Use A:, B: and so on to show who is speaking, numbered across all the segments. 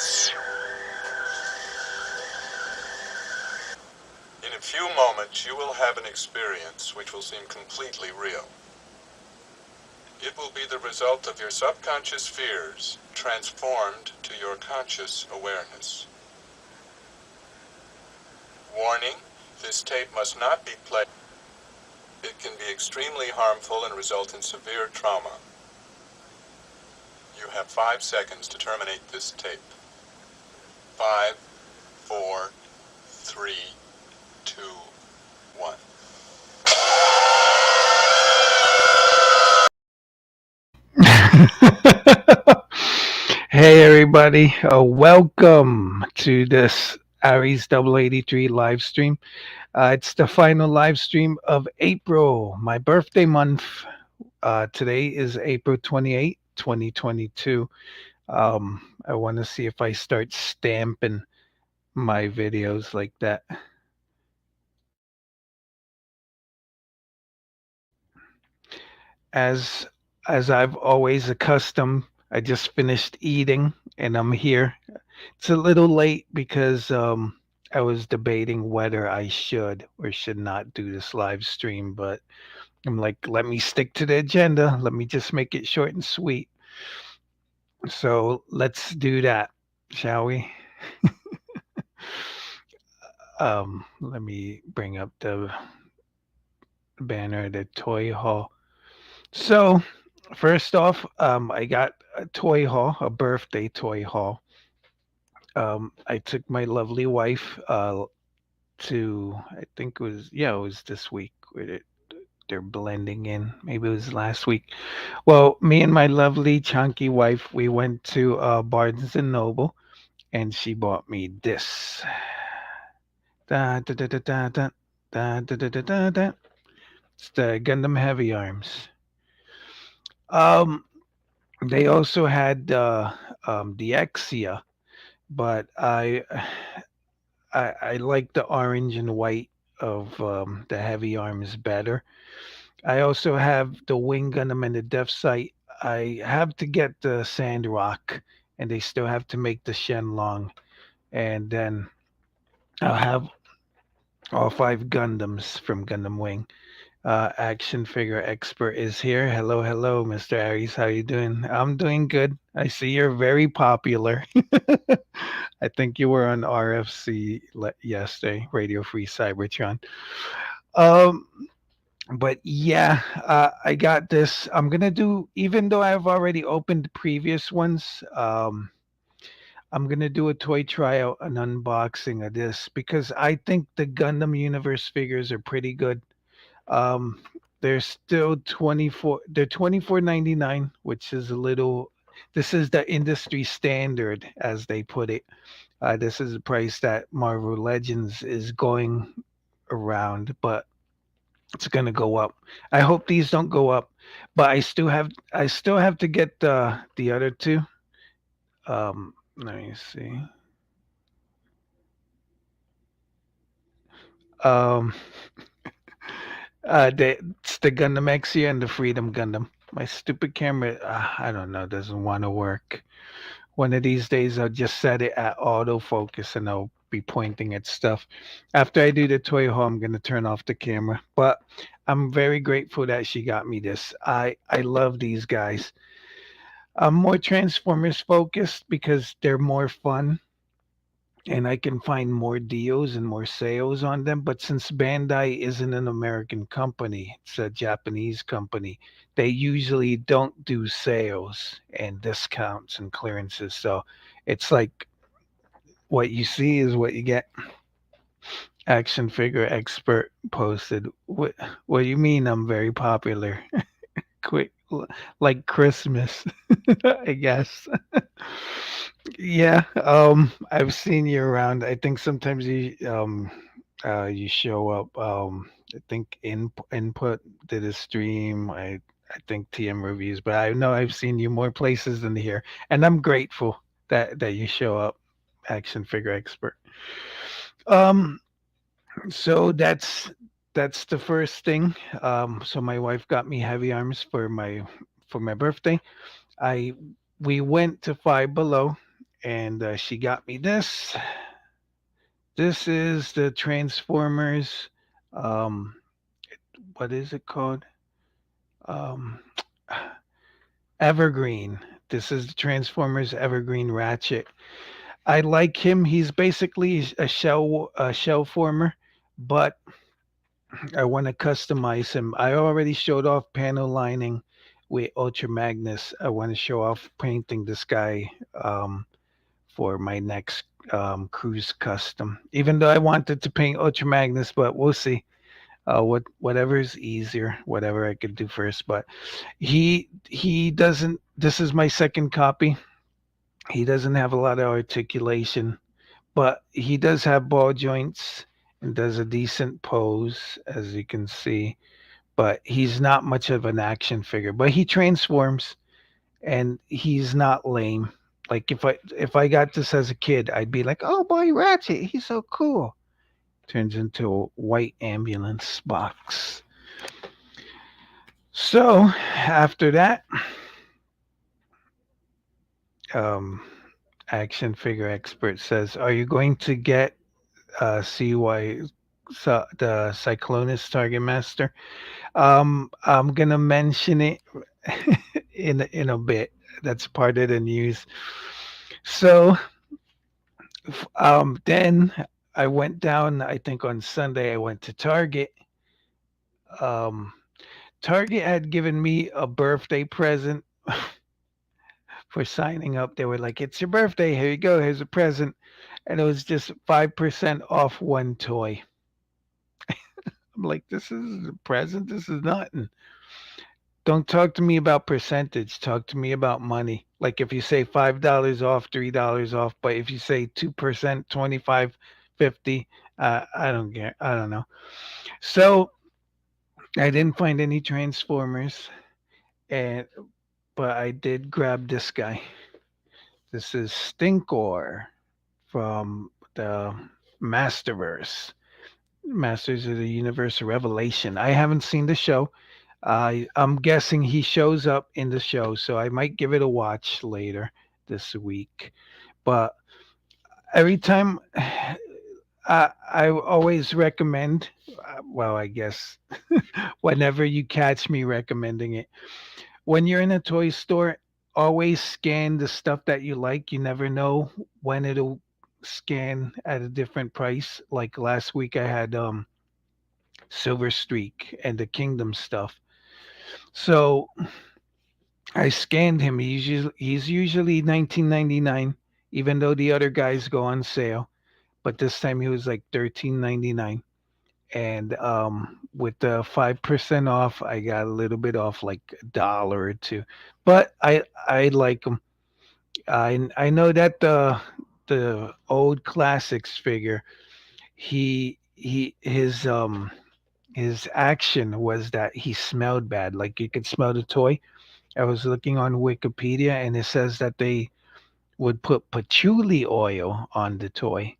A: In a few moments, you will have an experience which will seem completely real. It will be the result of your subconscious fears transformed to your conscious awareness. Warning, this tape must not be played. It can be extremely harmful and result in severe trauma. You have 5 seconds to terminate this tape. 5, 4, 3, 2, 1.
B: Hey everybody, welcome to this Aries0083 live stream. It's the final live stream of April, my birthday month. Today is April 28, 2022. I want to see if I start stamping my videos like that. As as I've always accustomed, I just finished eating and I'm here. It's a little late because I was debating whether I should or should not do this live stream, but I'm like, let me stick to the agenda. Let me just make it short and sweet. So let's do that, shall we? Let me bring up the banner, the toy haul. So first off, I got a toy haul, a birthday toy haul. I took my lovely wife to, I think it was, yeah, it was this week where they're blending in. Maybe it was last week. Well, me and my lovely chunky wife, we went to Barnes and Noble, and she bought me this. Da, da, da, da, da, da, da, da, da, da, da, da. It's the Gundam Heavyarms. Um, they also had the Exia, but I like the orange and white of the Heavy Arms better. I also have the Wing Gundam and the Death Sight. I have to get the Sandrock, and they still have to make the Shenlong, and then I'll have all 5 Gundams from Gundam Wing. Action figure expert is here. Hello, hello, Mr. Aries. How you doing? I'm doing good. I see you're very popular. I think you were on RFC yesterday, Radio Free Cybertron. Um, but yeah, I got this. I'm gonna do, even though I've already opened previous ones. I'm gonna do a toy tryout, an unboxing of this because I think the Gundam Universe figures are pretty good. Um, they're still 24. They're 24.99, which is a little. This is the industry standard, as they put it. This is the price that Marvel Legends is going around, but it's gonna go up. I hope these don't go up, but I still have to get the other two. Let me see. Um, it's the Gundam Exia and the Freedom Gundam. My stupid camera, I don't know, doesn't want to work. One of these days, I'll just set it at autofocus and I'll be pointing at stuff. After I do the toy haul, I'm gonna turn off the camera. But I'm very grateful that she got me this. I love these guys. I'm more Transformers focused because they're more fun and I can find more deals and more sales on them. But since Bandai isn't an American company, it's a Japanese company, they usually don't do sales and discounts and clearances. So it's like what you see is what you get. Action figure expert posted. What do you mean I'm very popular? Quick, like Christmas, I guess. Yeah, I've seen you around. I think sometimes you show up. I think input did a stream. I think TM reviews, but I know I've seen you more places than here, and I'm grateful that you show up. Action figure expert. Um, so that's the first thing. So my wife got me Heavy Arms for my birthday. I We went to Five Below and she got me this. This is the Transformers. Um, what is it called? Um, Evergreen. This is the Transformers Evergreen Ratchet. I like him. He's basically a shell former, but I want to customize him. I already showed off panel lining with Ultra Magnus. I want to show off painting this guy for my next cruise custom. Even though I wanted to paint Ultra Magnus, but we'll see. Whatever is easier, whatever I could do first. But he doesn't. This is my second copy. He doesn't have a lot of articulation, but he does have ball joints and does a decent pose, as you can see. But he's not much of an action figure. But he transforms, and he's not lame. Like if I got this as a kid, I'd be like, "Oh boy, Ratchet, he's so cool." Turns into a white ambulance box. So after that, um, action figure expert says, "Are you going to get CY the Cyclonus Target Master?" I'm gonna mention it in a bit. That's part of the news. So then I went down. I think on Sunday I went to Target. Um, Target had given me a birthday present for signing up. They were like, "It's your birthday. Here you go. Here's a present," and it was just 5% off one toy. I'm like, "This is a present. This is nothing." Don't talk to me about percentage. Talk to me about money. Like if you say $5 off, $3 off, but if you say 2%, 25, 50, I don't care. I don't know. So I didn't find any Transformers, and but I did grab this guy. This is Stinkor from the Masterverse, Masters of the Universe Revelation. I haven't seen the show. I'm guessing he shows up in the show, so I might give it a watch later this week. But every time, I always recommend. Well, I guess whenever you catch me recommending it, when you're in a toy store, always scan the stuff that you like. You never know when it'll scan at a different price. Like last week, I had Silver Streak and the Kingdom stuff. So I scanned him. He's usually 19.99, even though the other guys go on sale. But this time he was like 13.99, and with the 5% off, I got a little bit off, like $1 or two. But I like him. I know that the old classics figure, his action was that he smelled bad. Like you could smell the toy. I was looking on Wikipedia, and it says that they would put patchouli oil on the toy.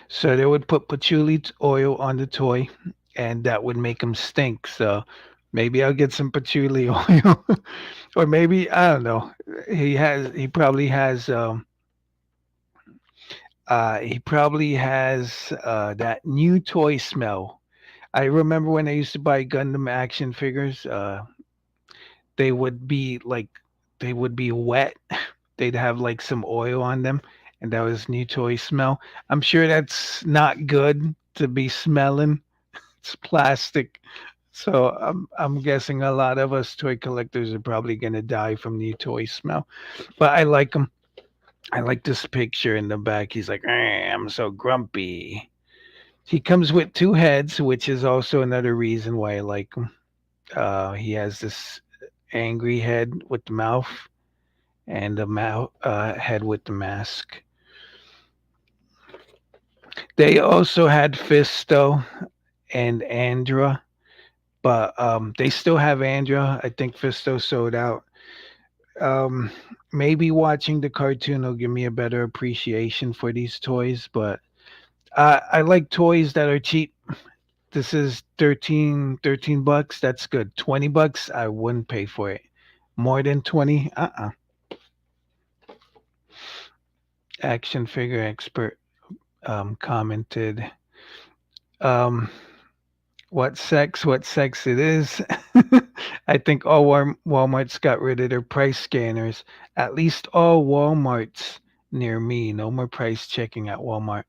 B: So they would put patchouli oil on the toy, and that would make him stink. So maybe I'll get some patchouli oil, or maybe I don't know. He probably has that new toy smell. I remember when I used to buy Gundam action figures. They would be like they would be wet. They'd have like some oil on them, and that was new toy smell. I'm sure that's not good to be smelling. It's plastic. So I'm guessing a lot of us toy collectors are probably gonna die from new toy smell. But I like them. I like this picture in the back. He's like, I'm so grumpy. He comes with two heads, which is also another reason why I like him. He has this angry head with the mouth, and the head with the mask. They also had Fisto and Andra, but they still have Andra. I think Fisto sold out. Um, Maybe watching the cartoon will give me a better appreciation for these toys, but I like toys that are cheap. This is 13 bucks. That's good. $20, I wouldn't pay for it. More than 20? Action figure expert commented, um, what sex it is. I think all Walmarts got rid of their price scanners. At least all Walmarts near me. No more price checking at Walmart.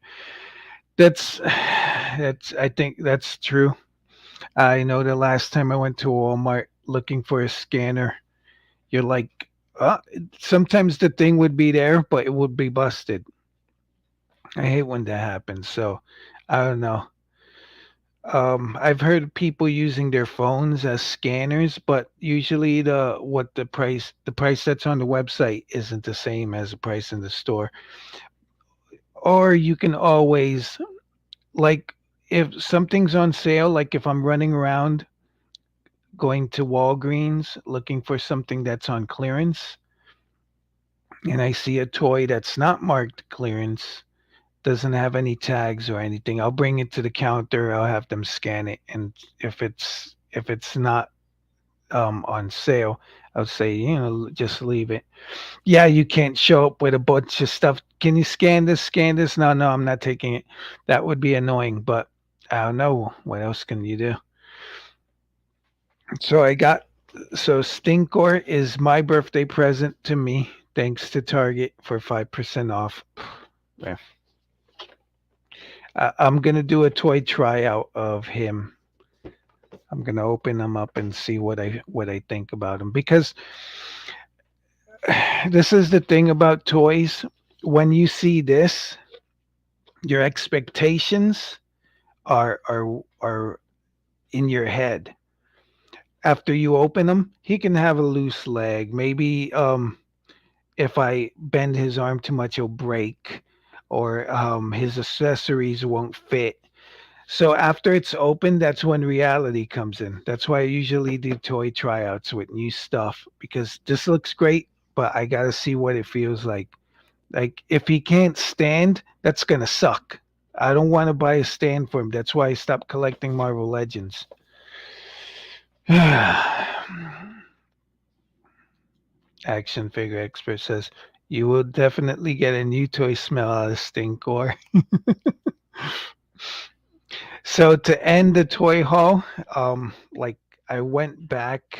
B: That's I think that's true. I know the last time I went to Walmart looking for a scanner, you're like, uh, sometimes the thing would be there, but it would be busted. I hate when that happens. So I don't know. I've heard people using their phones as scanners, but usually the price that's on the website isn't the same as the price in the store. Or you can always, like, if something's on sale, like if I'm running around going to Walgreens looking for something that's on clearance and I see a toy that's not marked clearance, doesn't have any tags or anything, I'll bring it to the counter, I'll have them scan it, and if it's not on sale, I'll say, just leave it. Yeah, you can't show up with a bunch of stuff. Can you scan this? Scan this? No, no, I'm not taking it. That would be annoying, but I don't know. What else can you do? So Stinkor is my birthday present to me, thanks to Target for 5% off. Yeah. I'm gonna do a toy tryout of him. I'm gonna open him up and see what I think about him, because this is the thing about toys. When you see this, your expectations are in your head. After you open him, he can have a loose leg. Maybe if I bend his arm too much, he'll break, or his accessories won't fit. So after it's open, that's when reality comes in. That's why I usually do toy tryouts with new stuff, because this looks great, but I gotta see what it feels like. Like if he can't stand, that's gonna suck. I don't want to buy a stand for him. That's why I stopped collecting Marvel Legends. Action figure expert says you will definitely get a new toy smell out of Stinkor. So to end the toy haul, like I went back.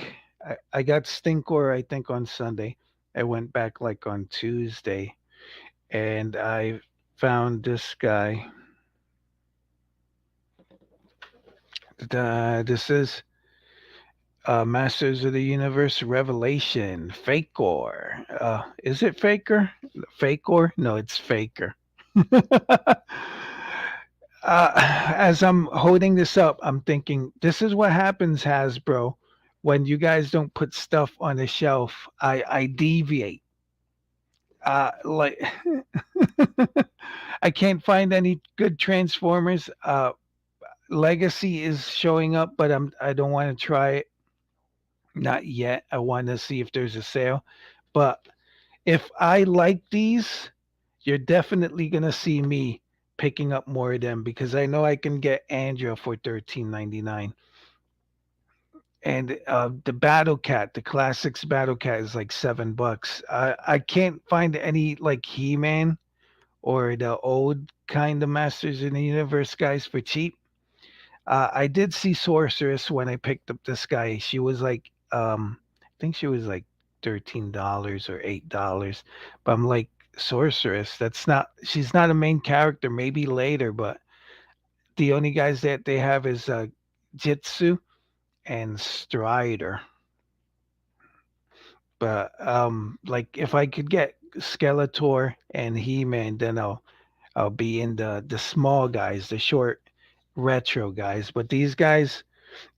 B: I got Stinkor, I think, on Sunday. I went back like on Tuesday, and I found this guy. This is Masters of the Universe Revelation Fakor. Is it Faker? Fakor? No, it's Faker. As I'm holding this up, I'm thinking, this is what happens, Hasbro, when you guys don't put stuff on the shelf. I deviate. Like I can't find any good Transformers. Legacy is showing up, but I don't want to try it. Not yet. I want to see if there's a sale. But if I like these, you're definitely gonna see me picking up more of them, because I know I can get Andrea for 13.99, and the Battle Cat, the classics Battle Cat, is like $7. I can't find any like He Man or the old kind of Masters in the Universe guys for cheap. I did see Sorceress when I picked up this guy. She was like, I think she was like $13 or $8. But I'm like, Sorceress, she's not a main character, maybe later, but the only guys that they have is Jitsu and Strider. But like if I could get Skeletor and He-Man, then I'll be in the small guys, the short retro guys. But these guys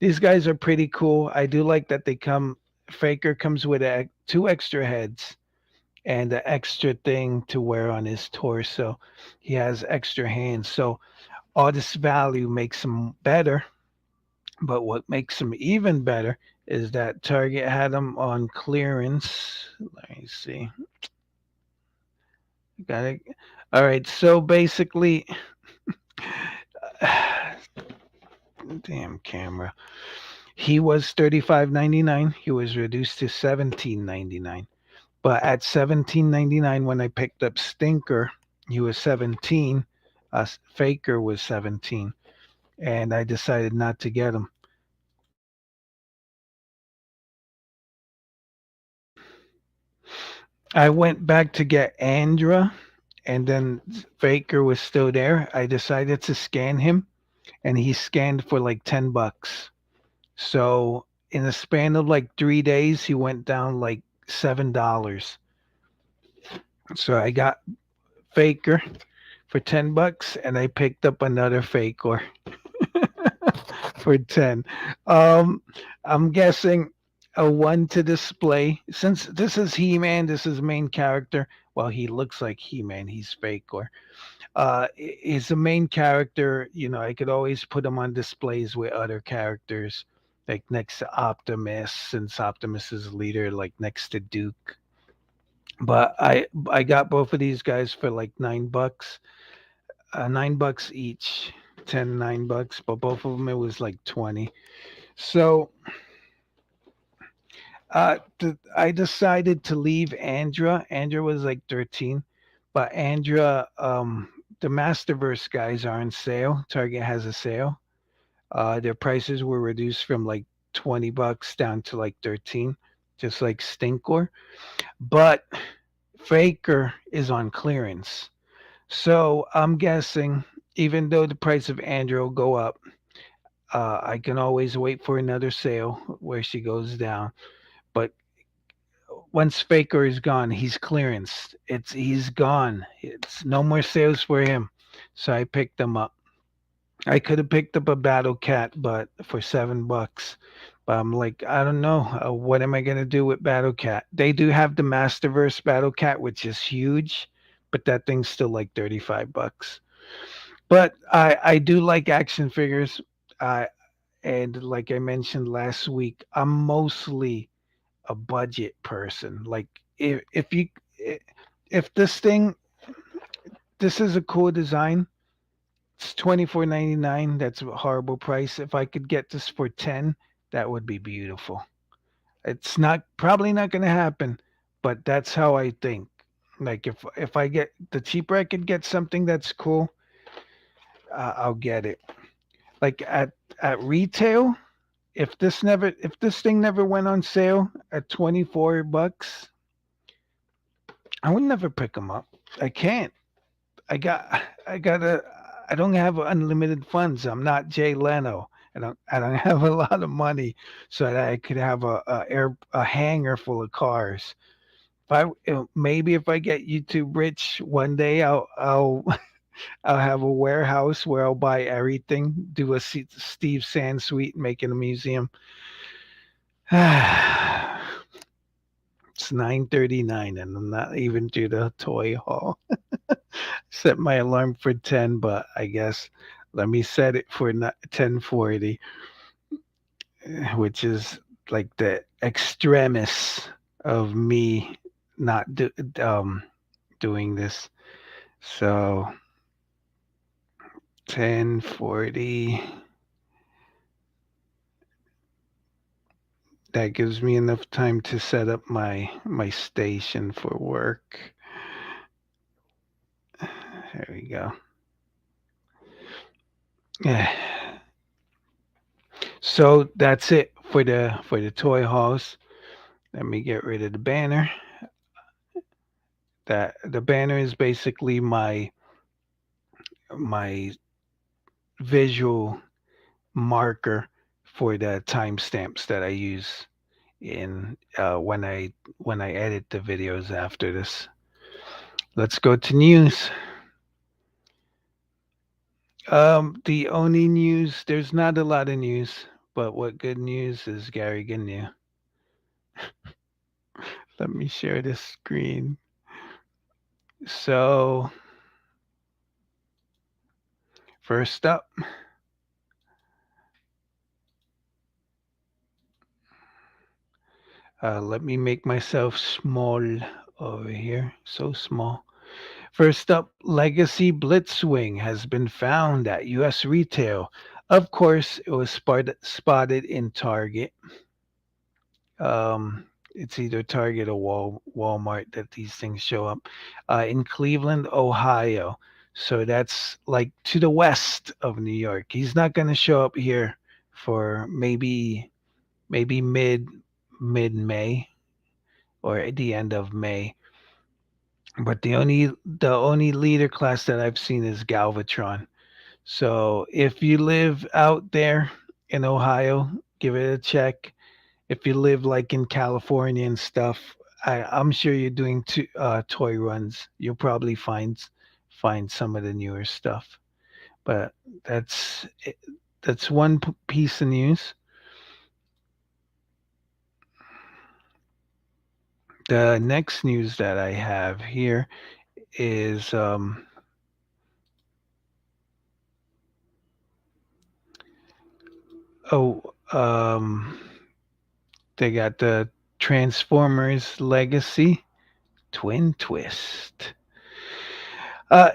B: are pretty cool. I do like that they come. Faker comes with two extra heads and an extra thing to wear on his torso. He has extra hands, so all this value makes him better. But what makes him even better is that Target had him on clearance. Let me see. Got it. All right. So basically, damn camera. He was $35.99. He was reduced to $17.99. But at $17.99, when I picked up Stinkor, he was 17. Faker was 17, and I decided not to get him. I went back to get Andra, and then Faker was still there. I decided to scan him, and he scanned for like $10. So in a span of like 3 days, he went down like $7. So I got Faker for $10, and I picked up another Faker for 10. Um, I'm guessing a one to display. Since this is He-Man, this is main character. Well, he looks like He-Man. He's Faker. He's the main character. You know, I could always put him on displays with other characters, like next to Optimus, since Optimus is leader, like next to Duke. But I got both of these guys for like $9, $9 each, 10, $9. But both of them it was like 20. So I decided to leave Andra. Andra was like 13, but Andra, the Masterverse guys are on sale. Target has a sale. Their prices were reduced from like $20 down to like 13, just like Stinkor. But Faker is on clearance. So I'm guessing, even though the price of Andra will go up, I can always wait for another sale where she goes down. But once Faker is gone, he's clearanced. He's gone. It's no more sales for him. So I picked him up. I could have picked up a Battle Cat, but for $7. But I'm like, I don't know. What am I gonna do with Battle Cat? They do have the Masterverse Battle Cat, which is huge, but that thing's still like $35. But I do like action figures. And like I mentioned last week, I'm mostly a budget person. Like if you if this is a cool design. It's 24.99. That's a horrible price. If I could get this for 10, that would be beautiful. It's not probably not going to happen, but that's how I think. Like if I get the cheaper I could get something that's cool, I'll get it. Like at retail, if this thing never went on sale at $24, I would never pick them up. I can't. I got I gotta I don't have unlimited funds. I'm not Jay Leno. I don't have a lot of money so that I could have a hangar full of cars. Maybe if I get YouTube rich one day, I'll I'll have a warehouse where I'll buy everything, do a Steve Sand suite, make it a museum. It's 9:39 and I'm not even to the toy hall. Set my alarm for 10, but I guess let me set it for 10:40, which is like the extremis of me not doing this. So 10:40, that gives me enough time to set up my station for work. There we go. Yeah. So that's it for the toy hauls. Let me get rid of the banner. That the banner is basically my visual marker for the timestamps that I use in when I edit the videos after this. Let's go to news. The only news, there's not a lot of news, but what good news is Gary Gnu. Let me share this screen. So first up, let me make myself small over here. So small. First up, Legacy Blitzwing has been found at US retail. Of course, it was spotted in Target. Um, it's either Target or Walmart that these things show up in Cleveland, Ohio. So that's like to the west of New York. He's not going to show up here for maybe mid May or at the end of May. But the only leader class that I've seen is Galvatron. So if you live out there in Ohio, give it a check. If you live like in California and stuff, I'm sure you're doing toy runs. You'll probably find some of the newer stuff. But that's that's one piece of news. The next news that I have here is oh they got the Transformers Legacy Twin Twist.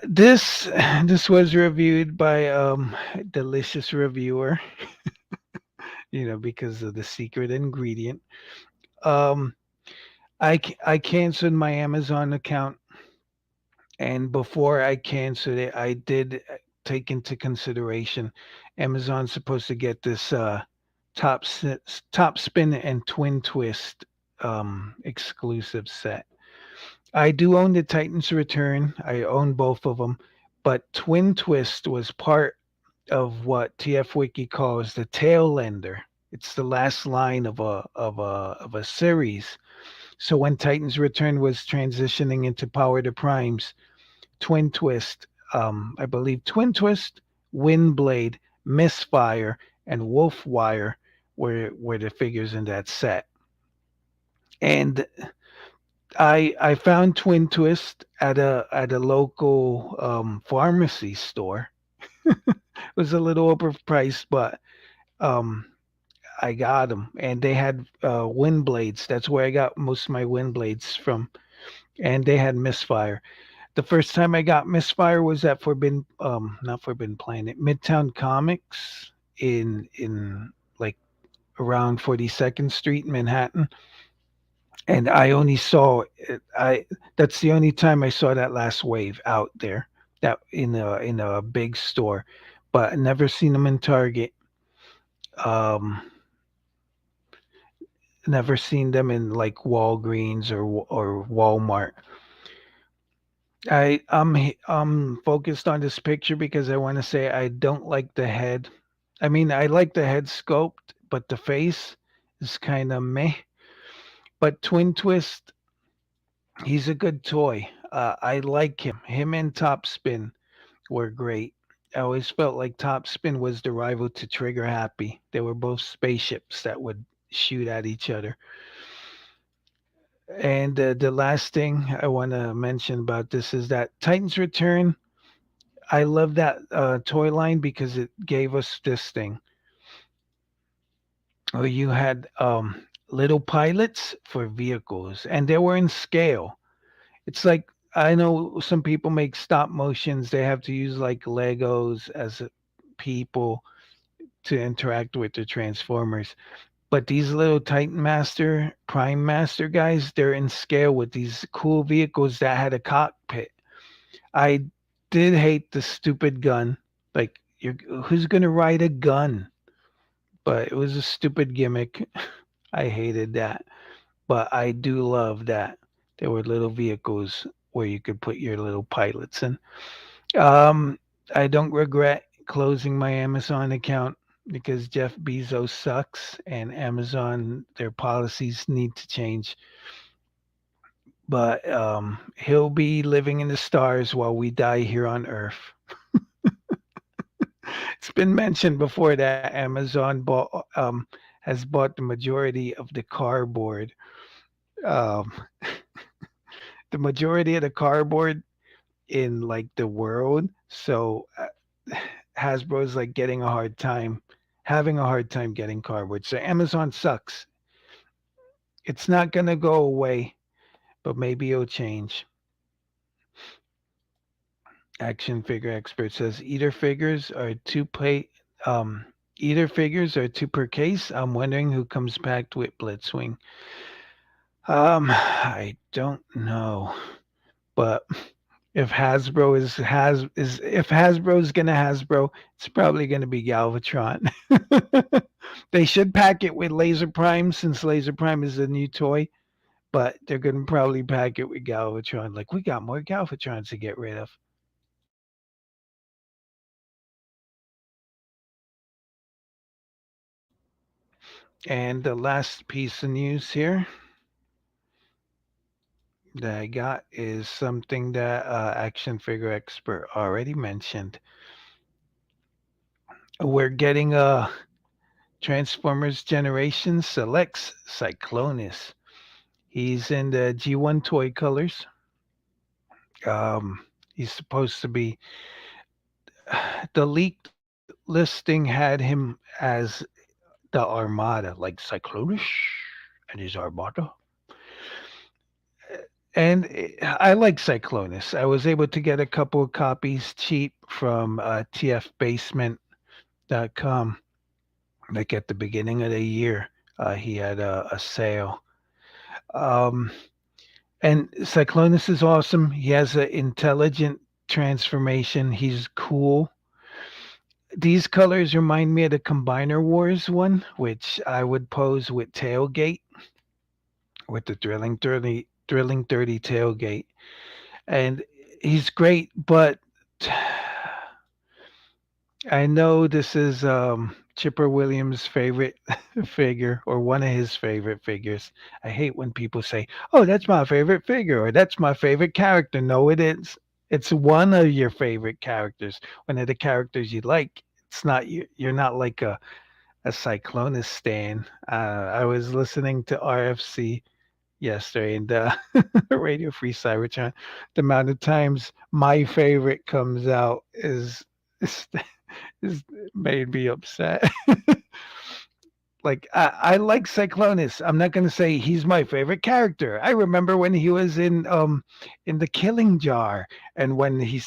B: This this was reviewed by delicious reviewer, because of the secret ingredient. Um, I canceled my Amazon account, and before I canceled it, I did take into consideration Amazon's supposed to get this top spin and twin twist exclusive set. I do own the Titans Return. I own both of them, but Twin Twist was part of what TF Wiki calls the tail ender. It's the last line of a series. So when Titans Return was transitioning into Power to Primes, Twin Twist, I believe Twin Twist, Windblade, Misfire, and Wolfwire were the figures in that set. And I found Twin Twist at a local pharmacy store. It was a little overpriced, but um, I got them, and they had wind blades. That's where I got most of my wind blades from, and they had Misfire. The first time I got Misfire was at not Forbidden Planet, Midtown Comics in like around 42nd Street, Manhattan, and I only saw it. I That's the only time I saw that last wave out there, that in a big store, but I never seen them in Target. Um, Never seen them in like Walgreens or Walmart. I'm focused on this picture because I want to say I don't like the head. I mean, I like the head sculpt, but the face is kind of meh. But Twin Twist, he's a good toy. I like him. Him and Top Spin were great. I always felt like Top Spin was the rival to Trigger Happy. They were both spaceships that would shoot at each other. And the last thing I want to mention about this is that Titans Return. I love that toy line because it gave us this thing. Where you had little pilots for vehicles, and they were in scale. It's like I know some people make stop motions. They have to use like Legos as people to interact with the Transformers. But these little Titan Master, Prime Master guys, they're in scale with these cool vehicles that had a cockpit. I did hate the stupid gun. Like, who's gonna ride a gun? But it was a stupid gimmick. I hated that. But I do love that there were little vehicles where you could put your little pilots in. Um, I don't regret closing my Amazon account because Jeff Bezos sucks and Amazon, their policies need to change. But he'll be living in the stars while we die here on Earth. It's been mentioned before that has bought the majority of the cardboard. Um, the majority of the cardboard in like the world. So Hasbro's like having a hard time getting cardboard. So Amazon sucks. It's not gonna go away, but maybe it'll change. Action figure expert says eater figures are Um, Either figures or two per case. I'm wondering who comes packed with Blitzwing. I don't know, but if Hasbro is if Hasbro's gonna Hasbro, it's probably gonna be Galvatron. They should pack it with Laser Prime since Laser Prime is a new toy, but they're gonna probably pack it with Galvatron. Like we got more Galvatrons to get rid of. And the last piece of news here that I got is something that Action Figure Expert already mentioned. We're getting a Transformers Generation Selects Cyclonus. He's in the G1 toy colors. He's supposed to be. The leaked listing had him as the Armada, like Cyclonus and his Armada. And I like Cyclonus. I was able to get a couple of copies cheap from tfbasement.com. Like at the beginning of the year, he had a sale. Um, And Cyclonus is awesome. He has an intelligent transformation. He's cool. These colors remind me of the Combiner Wars one, which I would pose with tailgate, with the drilling 30 tailgate. And he's great, but I know this is Chipper Williams' favorite figure or one of his favorite figures. I hate when people say, "Oh, that's my favorite figure" or "That's my favorite character." No, it is. It's one of your favorite characters. One of the characters you like. It's not you. You're not like a Cyclonus stan. I was listening to RFC yesterday and Radio Free Cybertron. The amount of times my favorite comes out is this made me upset. Like I like Cyclonus. I'm not gonna say he's my favorite character. I remember when he was in the Killing Jar, and when he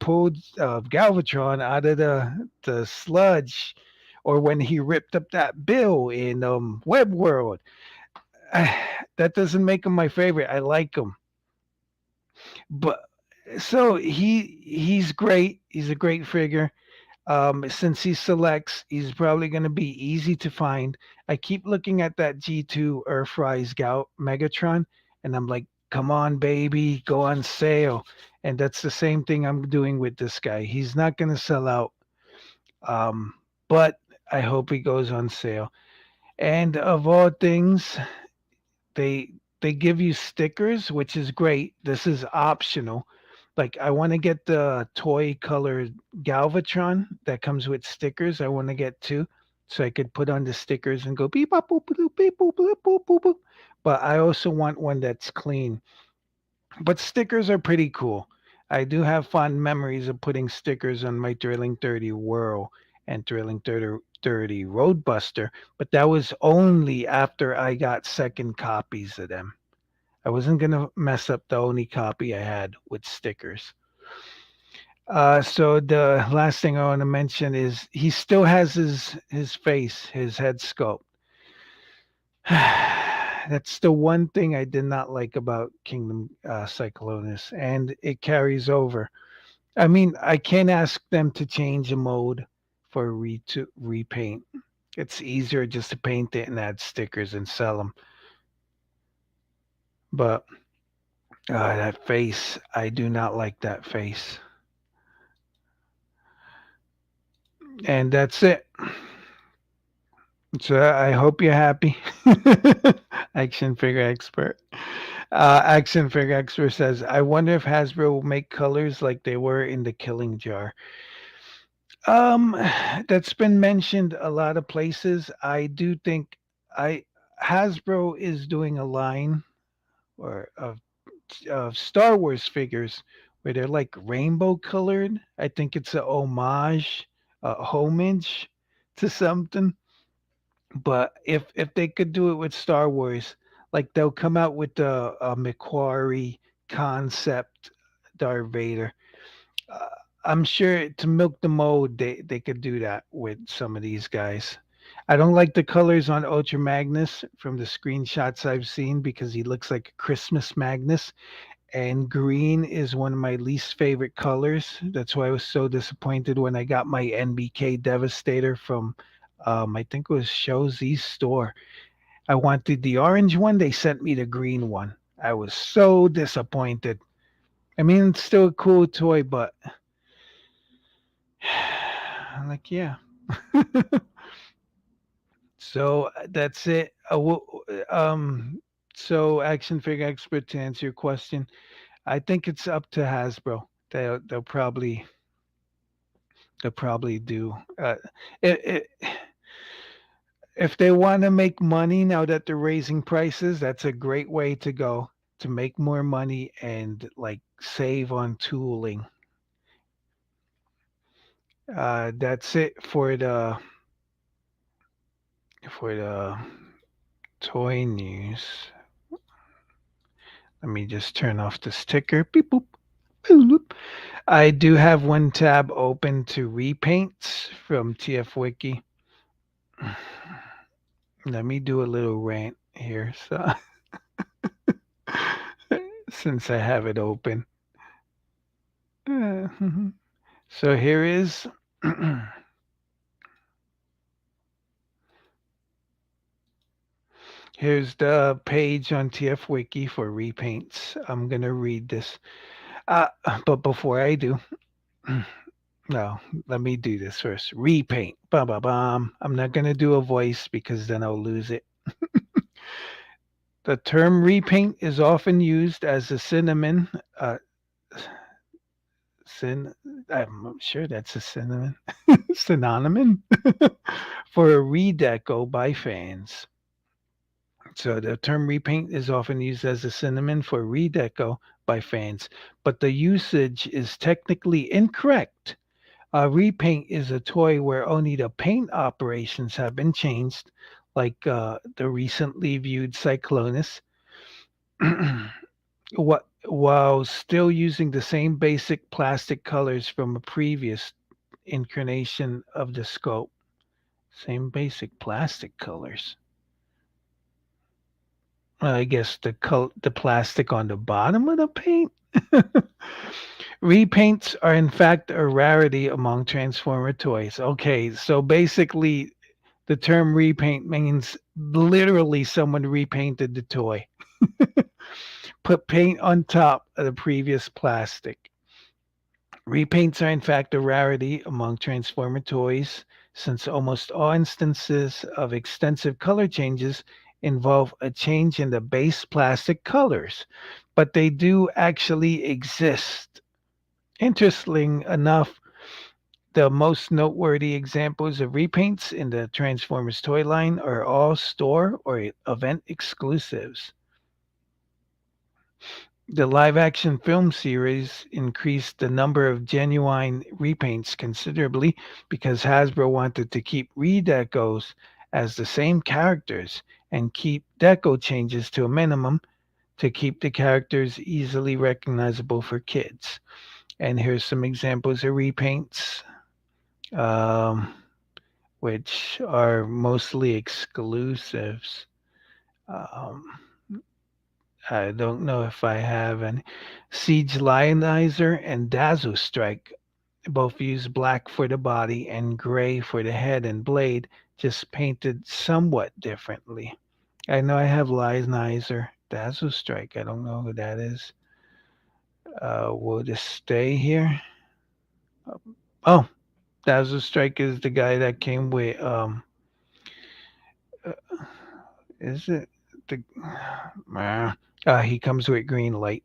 B: pulled Galvatron out of the sludge, or when he ripped up that bill in Web World. That doesn't make him my favorite. I like him, but so he's great. He's a great figure. Since he selects, he's probably going to be easy to find. I keep looking at that G2 Earthrise Gout Megatron, and I'm like, come on, baby, go on sale. And that's the same thing I'm doing with this guy. He's not going to sell out, um, but I hope he goes on sale. And of all things, they they give you stickers, which is great. This is optional. Like I want to get the toy colored Galvatron that comes with stickers. I want to get two, so I could put on the stickers and go beep bop boop boop beep boop boop boop boop boop. But I also want one that's clean. But stickers are pretty cool. I do have fond memories of putting stickers on my Drilling 30 Whirl and Drilling 30 Roadbuster, but that was only after I got second copies of them. I wasn't going to mess up the only copy I had with stickers. So the last thing I want to mention is he still has his face, his head sculpt. That's the one thing I did not like about Kingdom Cyclonus, and it carries over. I mean, I can't ask them to change a mode for to repaint. It's easier just to paint it and add stickers and sell them. But that face, I do not like that face. And that's it. So I hope you're happy. Action figure expert. Action figure expert says, I wonder if Hasbro will make colors like they were in the Killing Jar. Um, that's been mentioned a lot of places. I do think I Hasbro is doing a line or of Star Wars figures where they're like rainbow colored. I think it's a homage, a homage to something. But if they could do it with Star Wars, like they'll come out with the Macquarie concept Darth Vader. Uh, I'm sure to milk the mode, they could do that with some of these guys. I don't like the colors on Ultra Magnus from the screenshots I've seen because he looks like a Christmas Magnus, and green is one of my least favorite colors. That's why I was so disappointed when I got my NBK Devastator from, I think it was Show's store. I wanted the orange one. They sent me the green one. I was so disappointed. I mean, it's still a cool toy, but I'm like, yeah. So that's it. So action figure expert, to answer your question, I think it's up to Hasbro. They'll probably do. It, if they want to make money now that they're raising prices, that's a great way to go to make more money and like save on tooling. That's it for the toy news. Let me just turn off this ticker. Beep boop. Boop, boop. I do have one tab open to repaints from TF Wiki. Let me do a little rant here. So since I have it open. Uh, so here is here's the page on TF Wiki for repaints. I'm gonna read this. Uh, but before I do, no, let me do this first. Repaint. Bum, bum, bum. I'm not gonna do a voice because then I'll lose it. The term repaint is often used as a synonym. Uh, syn, I'm sure that's a synonym. Synonym for a redeco by fans. So the term repaint is often used as a synonym for redeco by fans, but the usage is technically incorrect. A repaint is a toy where only the paint operations have been changed, like the recently viewed Cyclonus, while still using the same basic plastic colors from a previous incarnation of the scope. Same basic plastic colors. I guess the plastic on the bottom of the paint. Repaints are in fact a rarity among Transformer toys. Okay, so basically the term repaint means literally someone repainted the toy. Put paint on top of the previous plastic. Repaints are in fact a rarity among Transformer toys since almost all instances of extensive color changes involve a change in the base plastic colors, but they do actually exist. Interesting enough, the most noteworthy examples of repaints in the Transformers toy line are all store or event exclusives. The live action film series increased the number of genuine repaints considerably because Hasbro wanted to keep redecos as the same characters and keep deco changes to a minimum to keep the characters easily recognizable for kids. And here's some examples of repaints, um, which are mostly exclusives. Um, I don't know if I have any. Siege Lionizer and Dazzle Strike both use black for the body and gray for the head and blade, just painted somewhat differently. I know I have Lionizer, Dazzle Strike. I don't know who that is. Will this stay here? Oh, Dazzle Strike is the guy that came with. Uh, is it the? He comes with green light.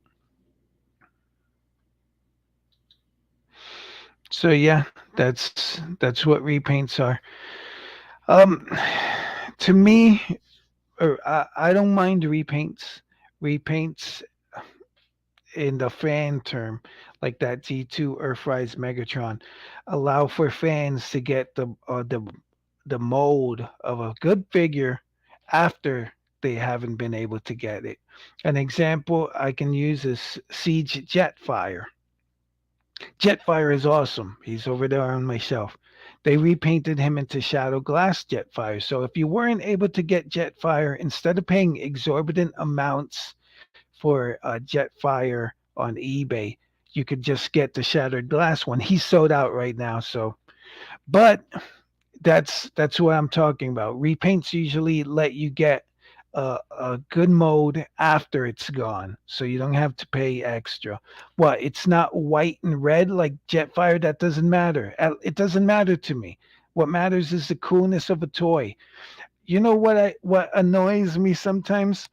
B: So yeah, that's what repaints are. Um, to me, I don't mind repaints. Repaints in the fan term, like that G2 Earthrise Megatron, allow for fans to get the mold of a good figure after they haven't been able to get it. An example I can use is Siege Jetfire. Jetfire is awesome. He's over there on my shelf. They repainted him into Shadow Glass Jetfire. So if you weren't able to get Jetfire, instead of paying exorbitant amounts for Jetfire on eBay, you could just get the Shattered Glass one. He's sold out right now. So, but that's what I'm talking about. Repaints usually let you get a good mode after it's gone, so you don't have to pay extra. What? It's not white and red like Jetfire. That doesn't matter. It doesn't matter to me. What matters is the coolness of a toy. You know what annoys me sometimes?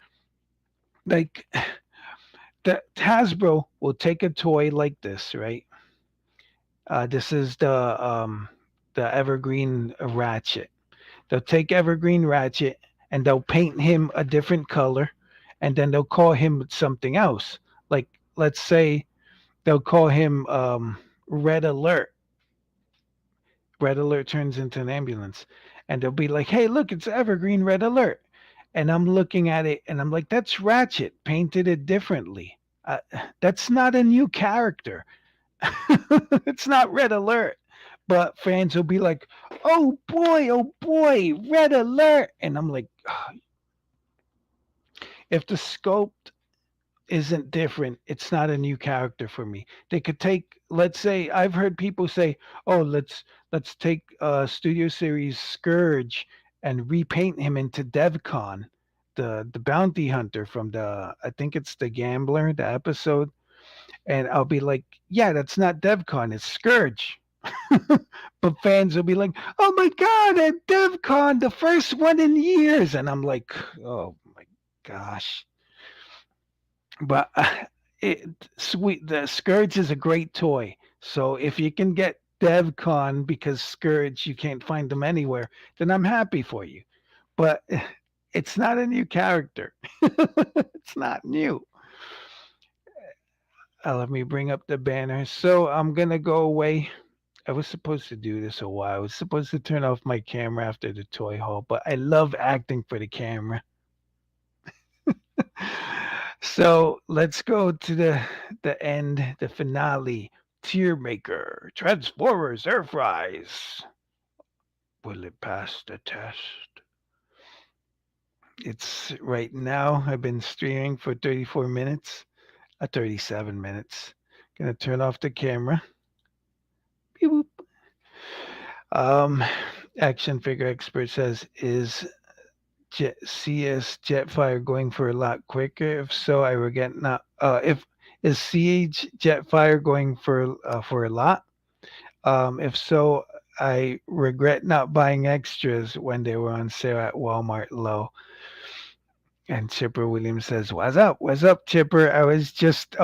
B: Like the Hasbro will take a toy like this, right? This is the Evergreen Ratchet. They'll take Evergreen Ratchet and they'll paint him a different color and then they'll call him something else. Like, let's say they'll call him Red Alert. Red Alert turns into an ambulance. And they'll be like, hey, look, it's Evergreen Red Alert. And I'm looking at it and I'm like, that's Ratchet, painted it differently. That's not a new character. It's not Red Alert. But fans will be like, oh boy, Red Alert. And I'm like, if the scope isn't different, it's not a new character for me. They could take, let's say, I've heard people say, oh, let's take Studio Series Scourge and repaint him into Devcon, the bounty hunter from the, I think it's the Gambler, the episode. And I'll be like, yeah, that's not DevCon, it's Scourge. But fans will be like, oh my God, at DevCon, the first one in years. And I'm like, oh my gosh. But it, sweet, the Scourge is a great toy. So if you can get DevCon because Scourge, you can't find them anywhere, then I'm happy for you. But it's not a new character. It's not new. Let me bring up the banner. So I'm gonna go away. I was supposed to do this a while. I was supposed to turn off my camera after the toy haul, but I love acting for the camera. So let's go to the end, the finale. Tiermaker, Transformers, Earthrise. Will it pass the test? It's right now. I've been streaming for 34 minutes, 37 minutes. Gonna turn off the camera. Beep, boop. Um, Action figure expert says, is CS Jetfire going for a lot quicker? If so, I regret not. If is Siege Jetfire going for a lot? If so, I regret not buying extras when they were on sale at Walmart low. And Chipper Williams says, "What's up? What's up, Chipper? I was just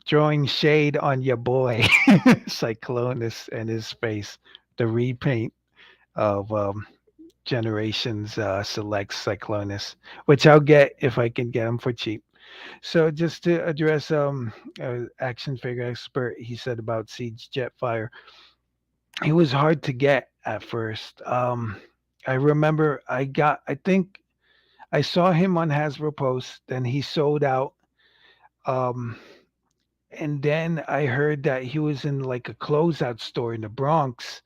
B: throwing shade on your boy, Cyclonus, and his face. The repaint of Generations Select Cyclonus, which I'll get if I can get them for cheap." So just to address action figure expert, he said about Siege Jetfire, he was hard to get at first. I remember I think I saw him on Hasbro Post, then he sold out. Um, and then I heard that he was in like a closeout store in the Bronx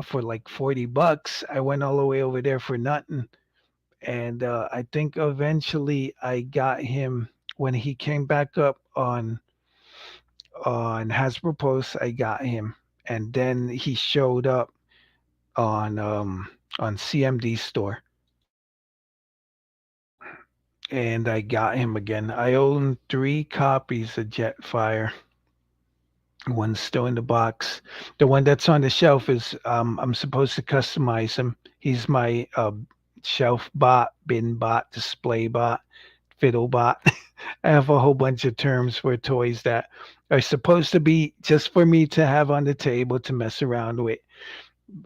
B: for like $40. I went all the way over there for nothing. And I think eventually I got him when he came back up on Hasbro Post. I got him, and then he showed up on CMD store, and I got him again. I own 3 copies of Jetfire. One's still in the box. The one that's on the shelf is I'm supposed to customize him. He's my shelf bot, bin bot, display bot, fiddle bot. I have a whole bunch of terms for toys that are supposed to be just for me to have on the table to mess around with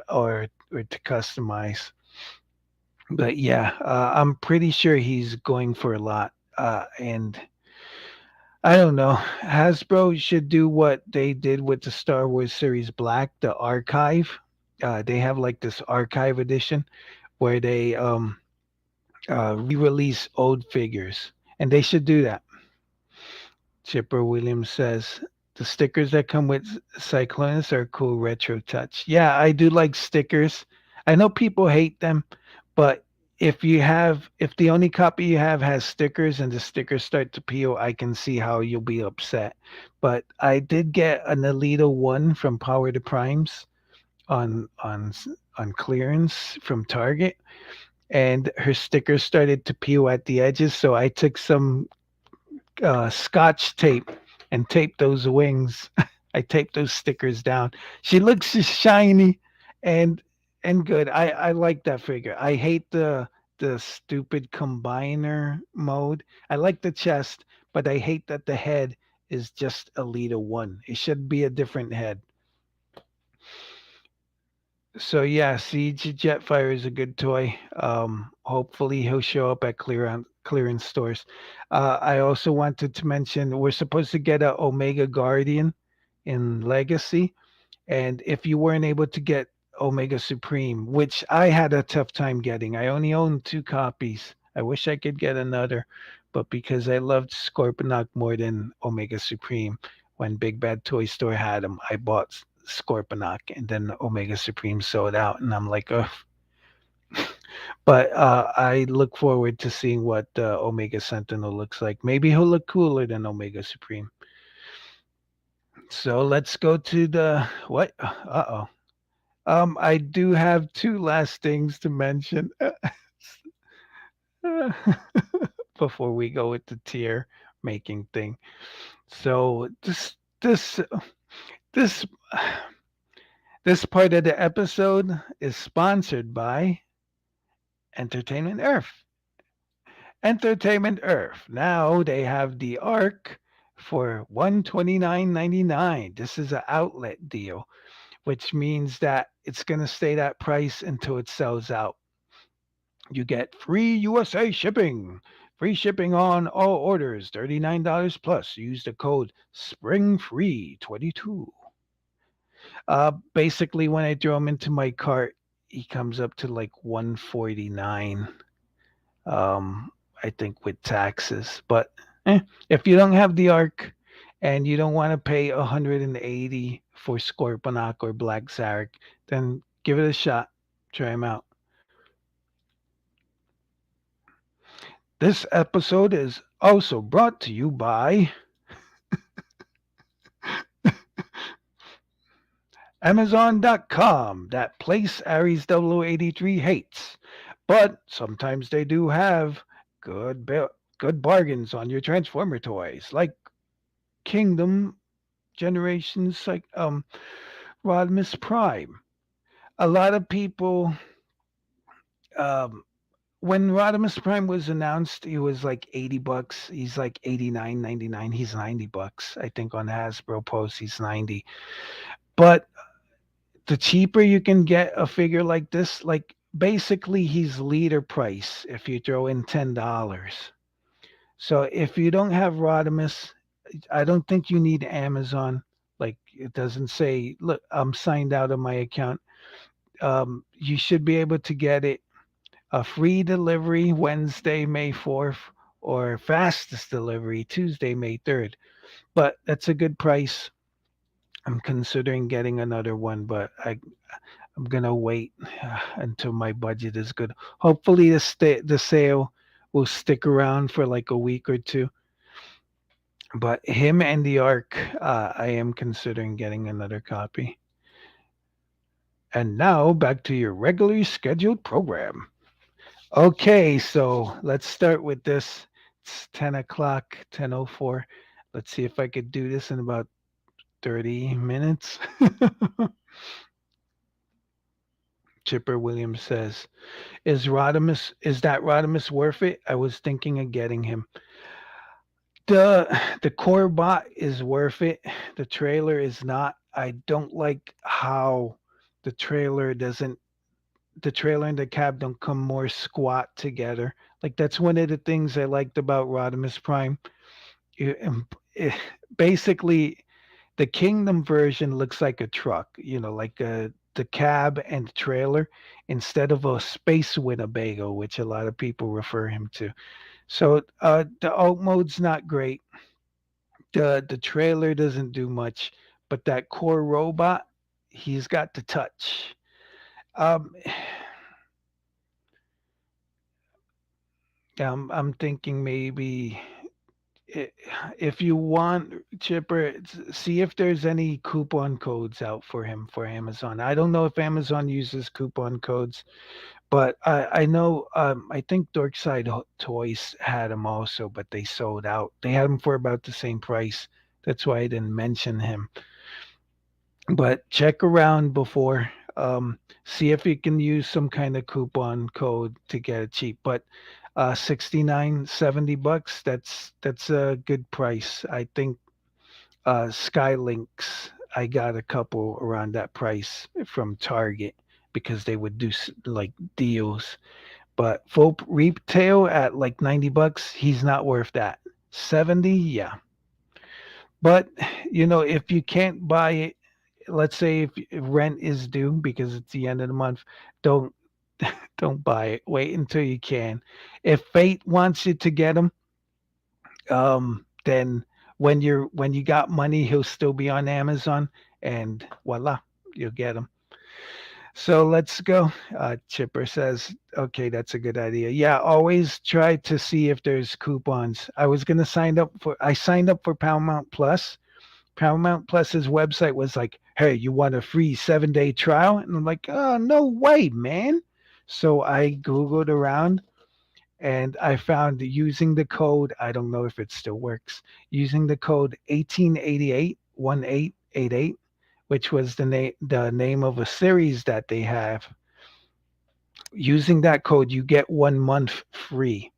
B: or to customize. But yeah, I'm pretty sure he's going for a lot. And I don't know. Hasbro should do what they did with the Star Wars series Black, the archive. They have like this archive edition where they re-release old figures, and they should do that. Chipper Williams says. The stickers that come with Cyclonus are cool retro touch. Yeah, I do like stickers. I know people hate them, but if the only copy you have has stickers and the stickers start to peel, I can see how you'll be upset. But I did get an Alita 1 from Power to Primes on clearance from Target, and her stickers started to peel at the edges, so I took some scotch tape and taped those wings. I taped those stickers down. She looks shiny and good. I like that figure. I hate the stupid combiner mode. I like the chest, but I hate that the head is just a Lita 1. It should be a different head. So yeah, Siege Jetfire is a good toy. Hopefully he'll show up at clearance stores. I also wanted to mention we're supposed to get a Omega Guardian in Legacy, and if you weren't able to get Omega Supreme, which I had a tough time getting, I only own 2 copies. I wish I could get another, but because I loved Scorponok more than Omega Supreme, when Big Bad Toy Store had them, I bought Scorponok, and then Omega Supreme sold out, and I'm like, oh. But I look forward to seeing what Omega Sentinel looks like. Maybe he'll look cooler than Omega Supreme. So let's go to the what? Uh oh. I do have two last things to mention before we go with the tier making thing. So this this part of the episode is sponsored by Entertainment Earth. Entertainment Earth. Now they have the Arc for $129.99. This is an outlet deal, which means that it's going to stay that price until it sells out. You get free USA shipping. Free shipping on all orders, $39 plus. Use the code SPRINGFREE22. Basically, when I throw him into my cart, he comes up to like 149. Um, I think with taxes. But if you don't have the Arc and you don't want to pay 180 for Scorponok or Black Zarek, then give it a shot. Try them out. This episode is also brought to you by Amazon.com, that place Aries0083 hates. But sometimes they do have good bargains on your Transformer toys, like Kingdom Generations, like Rodimus Prime. A lot of people, um, when Rodimus Prime was announced, he was like $80. He's like 89.99. He's $90. I think on Hasbro post he's 90. But the cheaper you can get a figure like this, like basically he's leader price if you throw in $10. So if you don't have Rodimus, I don't think you need Amazon. Like it doesn't say, look, I'm signed out of my account. You should be able to get it a free delivery Wednesday, May 4th, or fastest delivery Tuesday, May 3rd. But that's a good price. I'm considering getting another one, but I'm gonna wait until my budget is good. Hopefully, the sale will stick around for like a week or two. But him and the Arc, I am considering getting another copy. And now back to your regularly scheduled program. Okay, so let's start with this. It's 10 o'clock, 10:04. Let's see if I could do this in about 30 minutes. Chipper Williams says, is that Rodimus worth it? I was thinking of getting him. The core bot is worth it. The trailer is not. I don't like how the trailer doesn't the trailer and the cab don't come more squat together. Like that's one of the things I liked about Rodimus Prime. Eh, Basically, the Kingdom version looks like a truck, like the cab and the trailer instead of a space Winnebago, which a lot of people refer him to. So the alt mode's not great. The trailer doesn't do much, but that core robot, he's got the touch. Um, I'm thinking maybe i- if you want Chipper, see if there's any coupon codes out for him for Amazon. I don't know if Amazon uses coupon codes, but I know I think Toys had them also, but they sold out. They had them for about the same price. That's why I didn't mention him. But check around before. See if you can use some kind of coupon code to get it cheap. But 69 70 bucks, that's a good price. I think Skylinks, I got a couple around that price from Target because they would do like deals. But full retail at like 90 bucks, he's not worth that. 70, yeah. But if you can't buy it, let's say if rent is due because it's the end of the month, don't don't buy it. Wait until you can. If fate wants you to get him, then when you got money, he'll still be on Amazon, and voila, you'll get him. So let's go. Chipper says, okay, that's a good idea. Yeah, always try to see if there's coupons. I signed up for Paramount Plus. Paramount Plus's website was like, hey, you want a free 7-day trial? And I'm like, oh, no way, man. So I Googled around and I found using the code, I don't know if it still works, using the code 1888 which was the name of a series that they have. Using that code, you get 1 month free.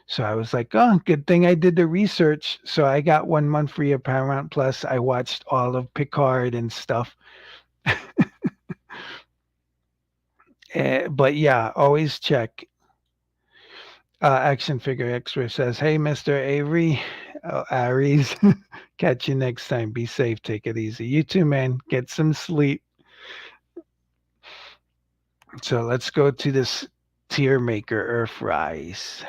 B: So I was like, oh, good thing I did the research. So I got 1 month free of Paramount Plus. I watched all of Picard and stuff. But yeah, always check. Action Figure Expert says, hey, Mr. Avery, Aries, catch you next time. Be safe. Take it easy. You too, man. Get some sleep. So let's go to this tier maker, Earthrise.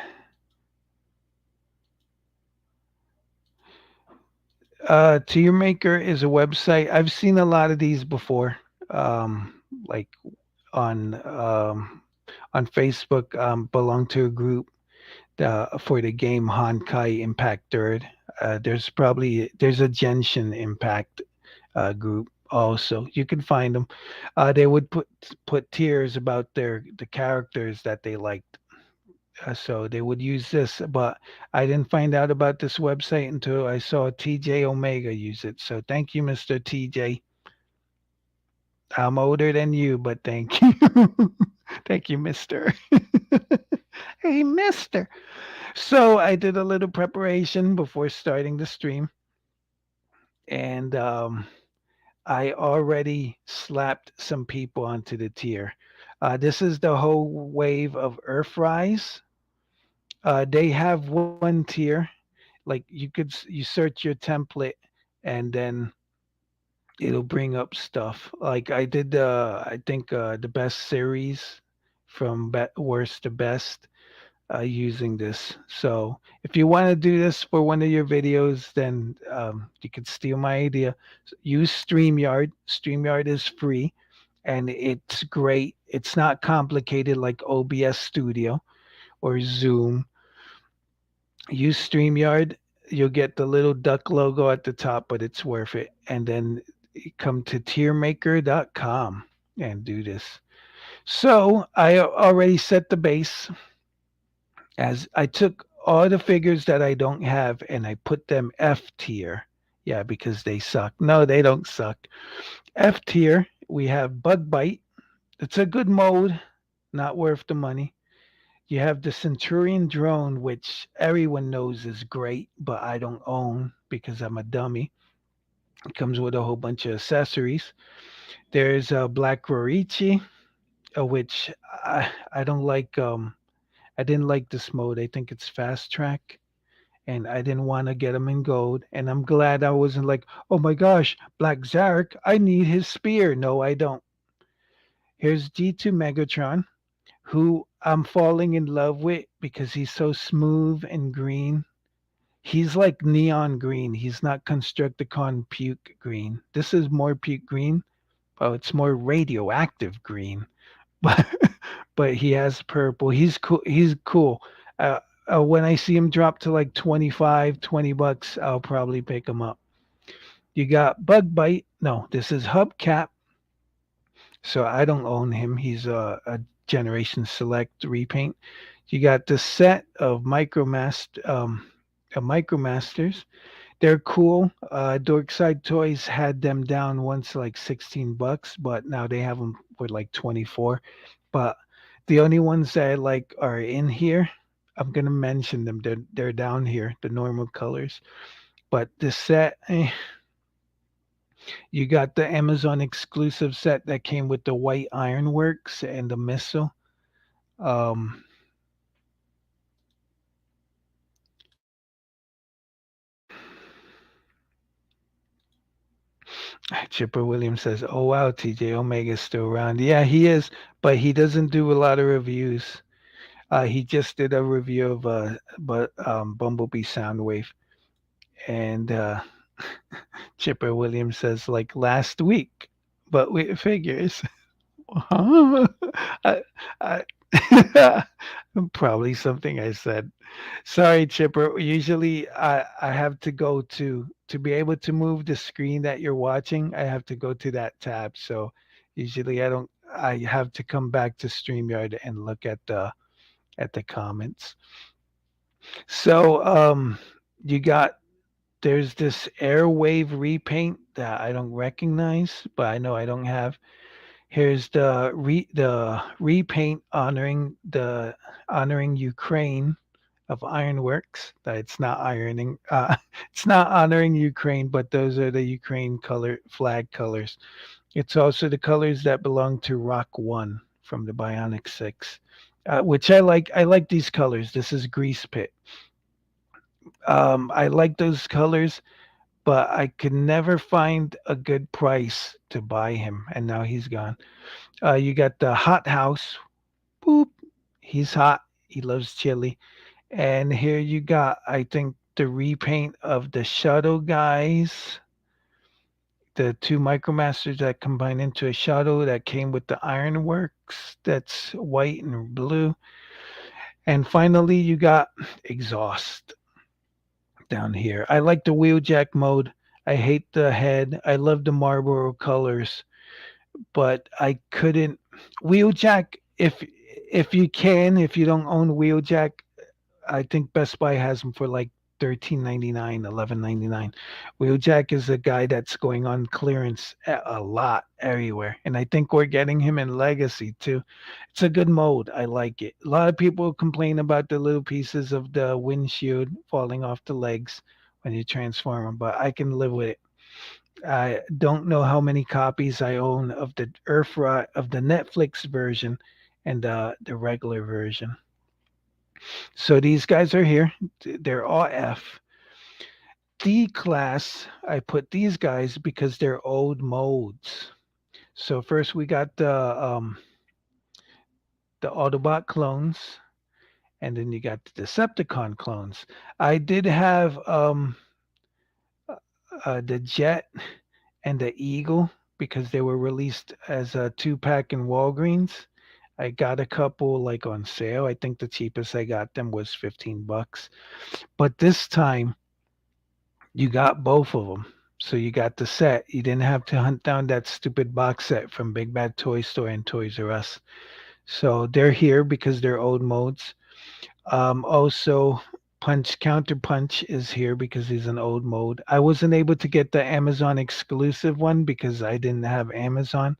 B: Tier Maker is a website. I've seen a lot of these before, like on um, on Facebook. Belong to a group for the game Honkai Impact Third. There's a Genshin Impact group also. You can find them. They would put tiers about the characters that they liked. So they would use this, but I didn't find out about this website until I saw TJ Omega use it. So thank you, Mr. TJ. I'm older than you, but thank you. Thank you, Mister. Hey, Mister. So I did a little preparation before starting the stream, and I already slapped some people onto the tier. This is the whole wave of Earthrise. They have one tier, like you search your template and then it'll bring up stuff like I did I think the best series from worst to best using this. So if you want to do this for one of your videos, then you could steal my idea. Use StreamYard is free and it's great. It's not complicated like OBS Studio or Zoom. Use StreamYard. You'll get the little duck logo at the top, but it's worth it. And then come to tiermaker.com and do this. So I already set the base as I took all the figures that I don't have and I put them F tier. Yeah, because they suck. No, they don't suck. F tier, we have Bug Bite. It's a good mode, not worth the money. You have the Centurion drone, which everyone knows is great, but I don't own because I'm a dummy. It comes with a whole bunch of accessories. There's a Black Rorichi, which I don't like. I didn't like this mode. I think it's fast track, and I didn't want to get him in gold. And I'm glad I wasn't like, oh my gosh, Black Zarek, I need his spear. No, I don't. Here's G2 Megatron, who I'm falling in love with because he's so smooth and green. He's like neon green. He's not Constructicon puke green. This is more puke green. Oh, it's more radioactive green. But but he has purple. He's cool. He's cool. Uh, when I see him drop to like 25, $20, I'll probably pick him up. You got Bug Bite. No, this is Hubcap. So I don't own him. He's a Generation Select repaint. You got the set of Micromasters. They're cool. Dorkside Toys had them down once like $16, but now they have them for like 24. But the only ones that I like are in here. I'm gonna mention them. They're down here, the normal colors. But the set, you got the Amazon exclusive set that came with the white ironworks and the missile. Um, Chipper Williams says, "Oh wow, TJ Omega's still around. Yeah, he is, but he doesn't do a lot of reviews. He just did a review of Bumblebee Soundwave, and Chipper Williams says like last week, but with figures. Huh? I, I, probably something I said. Sorry, Chipper. Usually, I have to go to be able to move the screen that you're watching. I have to go to that tab. So usually, I don't. I have to come back to StreamYard and look at the comments. So you got there's this Airwave repaint that I don't recognize, but I know I don't have. Here's the repaint honoring Ukraine of Ironworks. That it's not ironing. It's not honoring Ukraine, but those are the Ukraine color flag colors. It's also the colors that belong to Rock One from the Bionic Six, which I like. I like these colors. This is Grease Pit. I like those colors, but I could never find a good price to buy him, and now he's gone. You got the Hot House. Boop. He's hot. He loves chili. And here you got, I think, the repaint of the Shadow guys, the two Micromasters that combine into a Shadow that came with the Ironworks. That's white and blue. And finally, you got Exhaust down here. I like the Wheeljack mode. I hate the head. I love the Marlboro colors, but I couldn't Wheeljack. If you can, if you don't own Wheeljack, I think Best Buy has them for like 13.99, 11.99. Wheeljack is a guy that's going on clearance a lot everywhere, and I think we're getting him in Legacy too. It's a good mode. I like it. A lot of people complain about the little pieces of the windshield falling off the legs when you transform them, but I can live with it. I don't know how many copies I own of the Earthrise of the Netflix version and the regular version. So these guys are here. They're all F. D class, I put these guys because they're old modes. So first we got the Autobot clones, and then you got the Decepticon clones. I did have the Jet and the Eagle because they were released as a 2-pack in Walgreens. I got a couple like on sale. I think the cheapest I got them was $15. But this time you got both of them. So you got the set. You didn't have to hunt down that stupid box set from Big Bad Toy Store and Toys R Us. So they're here because they're old modes. Also, Counter Punch is here because he's an old mode. I wasn't able to get the Amazon exclusive one because I didn't have Amazon.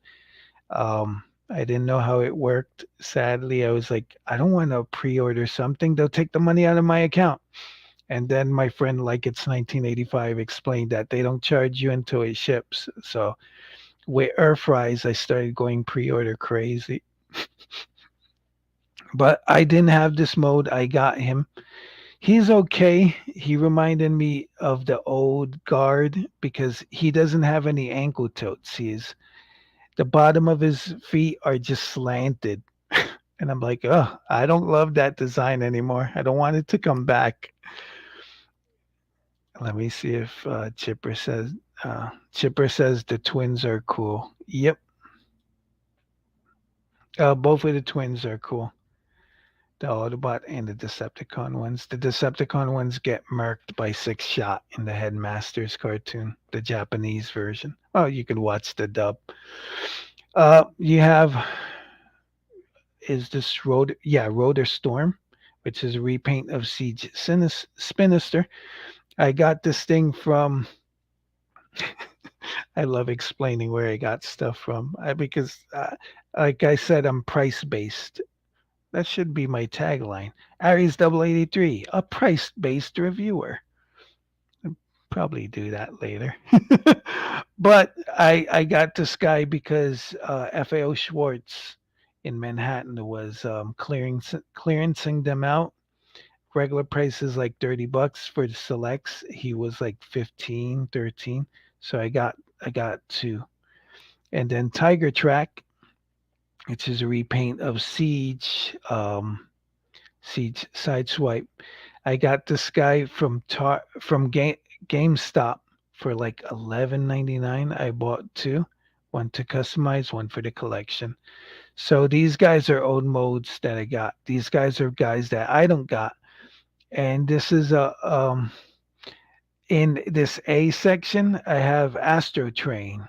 B: I didn't know how it worked. Sadly, I was like, I don't want to pre-order something. They'll take the money out of my account. And then my friend, like it's 1985, explained that they don't charge you until it ships. So with Earthrise, I started going pre-order crazy. But I didn't have this mode. I got him. He's okay. He reminded me of the old guard because he doesn't have any ankle tilts. The bottom of his feet are just slanted. And I'm like, oh, I don't love that design anymore. I don't want it to come back. Let me see if Chipper says the twins are cool. Yep. Both of the twins are cool. The Autobot and the Decepticon ones. The Decepticon ones get murked by Six Shot in the Headmasters cartoon, the Japanese version. Oh, you can watch the dub. You have is this Rotor Storm, which is a repaint of Siege Sinister. I got this thing from. I love explaining where I got stuff from because, like I said, I'm price based. That should be my tagline. Aries0083, a price based reviewer. I'll probably do that later. But I got this guy because FAO Schwartz in Manhattan was clearancing them out. Regular prices like $30 for the selects. He was like 15, 13. So I got two. And then Tiger Track, which is a repaint of Siege Sideswipe. I got this guy from GameStop for like $11.99. I bought two, one to customize, one for the collection. So these guys are old modes that I got. These guys are guys that I don't got. And this is a in this A section, I have Astro Train.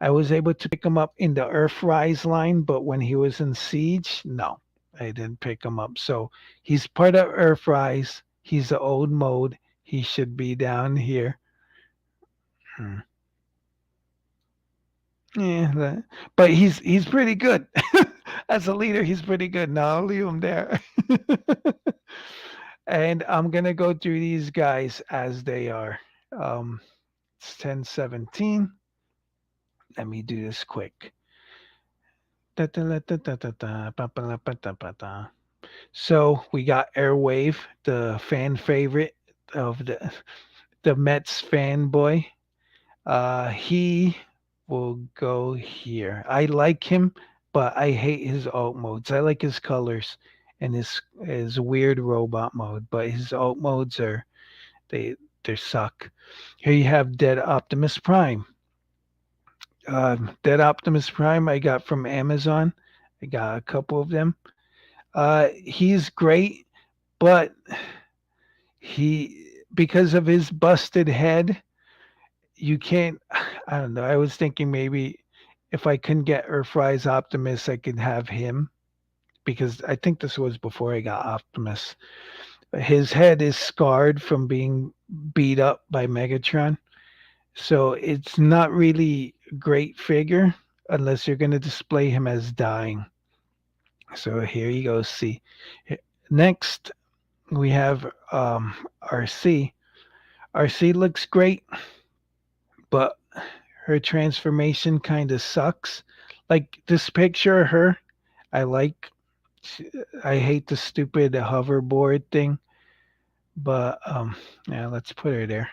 B: I was able to pick him up in the Earthrise line, but when he was in Siege, no, I didn't pick him up. So he's part of Earthrise. He's an old mode. He should be down here. Yeah, but he's pretty good. As a leader, he's pretty good. No, I'll leave him there. And I'm gonna go through these guys as they are. It's 10:17. Let me do this quick. So we got Airwave, the fan favorite of the Mets fanboy. He will go here. I like him, but I hate his alt modes. I like his colors and his weird robot mode, but his alt modes they suck. Here you have Dead Optimus Prime. Dead Optimus Prime I got from Amazon. I got a couple of them. He's great, but because of his busted head, you can't. I don't know. I was thinking maybe if I couldn't get Earthrise Optimus, I could have him because I think this was before I got Optimus. His head is scarred from being beat up by Megatron. So it's not really a great figure unless you're going to display him as dying. So here you go. See, next we have RC. RC looks great, but her transformation kind of sucks. Like this picture of her, I like. I hate the stupid hoverboard thing, but yeah, let's put her there.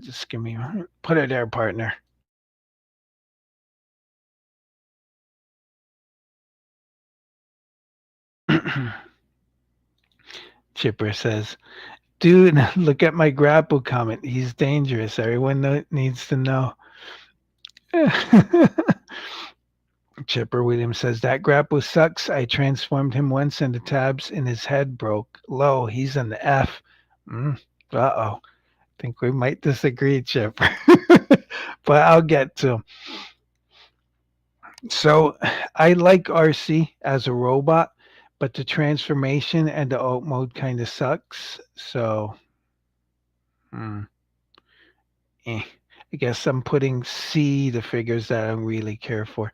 B: Just put her there, partner. Chipper says, "Dude, look at my grapple comment. He's dangerous. Everyone needs to know." Chipper Williams says, "That grapple sucks. I transformed him once and the tabs in his head broke. Low, he's an F." Uh-oh. Think we might disagree, Chipper. But I'll get to him. So I like RC as a robot, but the transformation and the alt mode kind of sucks. So I guess I'm putting C the figures that I really care for.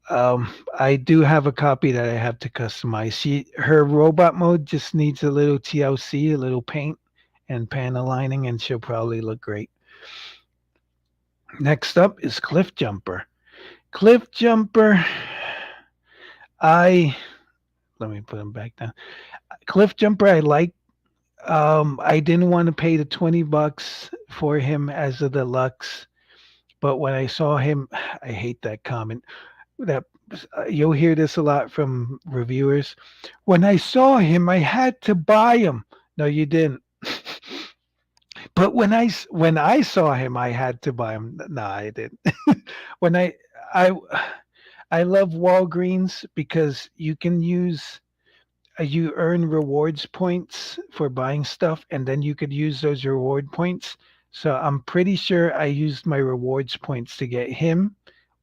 B: I do have a copy that I have to customize. Her robot mode just needs a little TLC, a little paint and panel lining, and she'll probably look great. Next up is Cliff Jumper. Cliff Jumper, let me put him back down. Cliff Jumper, I like. I didn't want to pay the $20 for him as a deluxe, but when I saw him, I hate that comment. That you'll hear this a lot from reviewers. When I saw him, I had to buy him. No, you didn't. But when I saw him, I had to buy him. No, I didn't. when I I love Walgreens because you can use you earn rewards points for buying stuff, and then you could use those reward points. So I'm pretty sure I used my rewards points to get him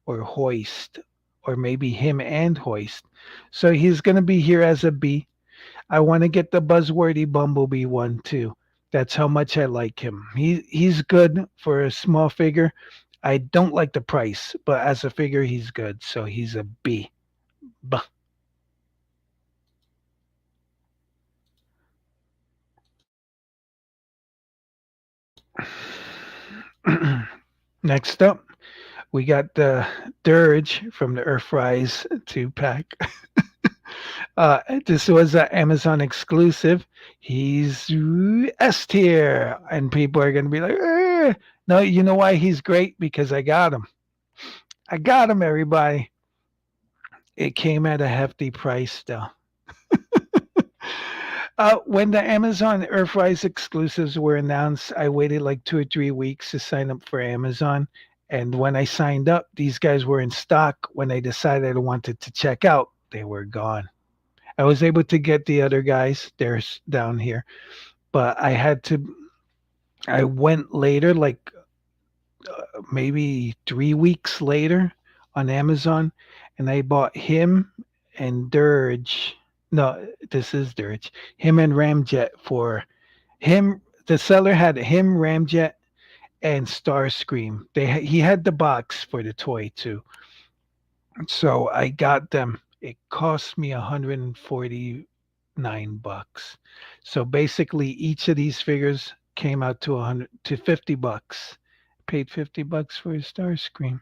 B: or Hoist, or maybe him and Hoist. So he's gonna be here as a B. I want to get the buzzwordy Bumblebee one too. That's how much I like him. He's good for a small figure. I don't like the price, but as a figure, he's good. So he's a B. Buh. Next up, we got the Dirge from the Earthrise 2 pack. This was an Amazon exclusive. He's S tier, and people are going to be like, no, you know why he's great? Because I got him. I got him, everybody. It came at a hefty price, though. When the Amazon Earthrise exclusives were announced, I waited like 2 or 3 weeks to sign up for Amazon. And when I signed up, these guys were in stock. When I decided I wanted to check out, they were gone. I was able to get the other guys. They're down here, but I had to. I went later, like maybe 3 weeks later, on Amazon, and I bought him and Dirge. No, this is Dirge. Him and Ramjet for him. The seller had him, Ramjet, and Starscream. He had the box for the toy too. So I got them. It cost me $149. So basically, each of these figures came out to 50 bucks. Paid $50 for a Starscream.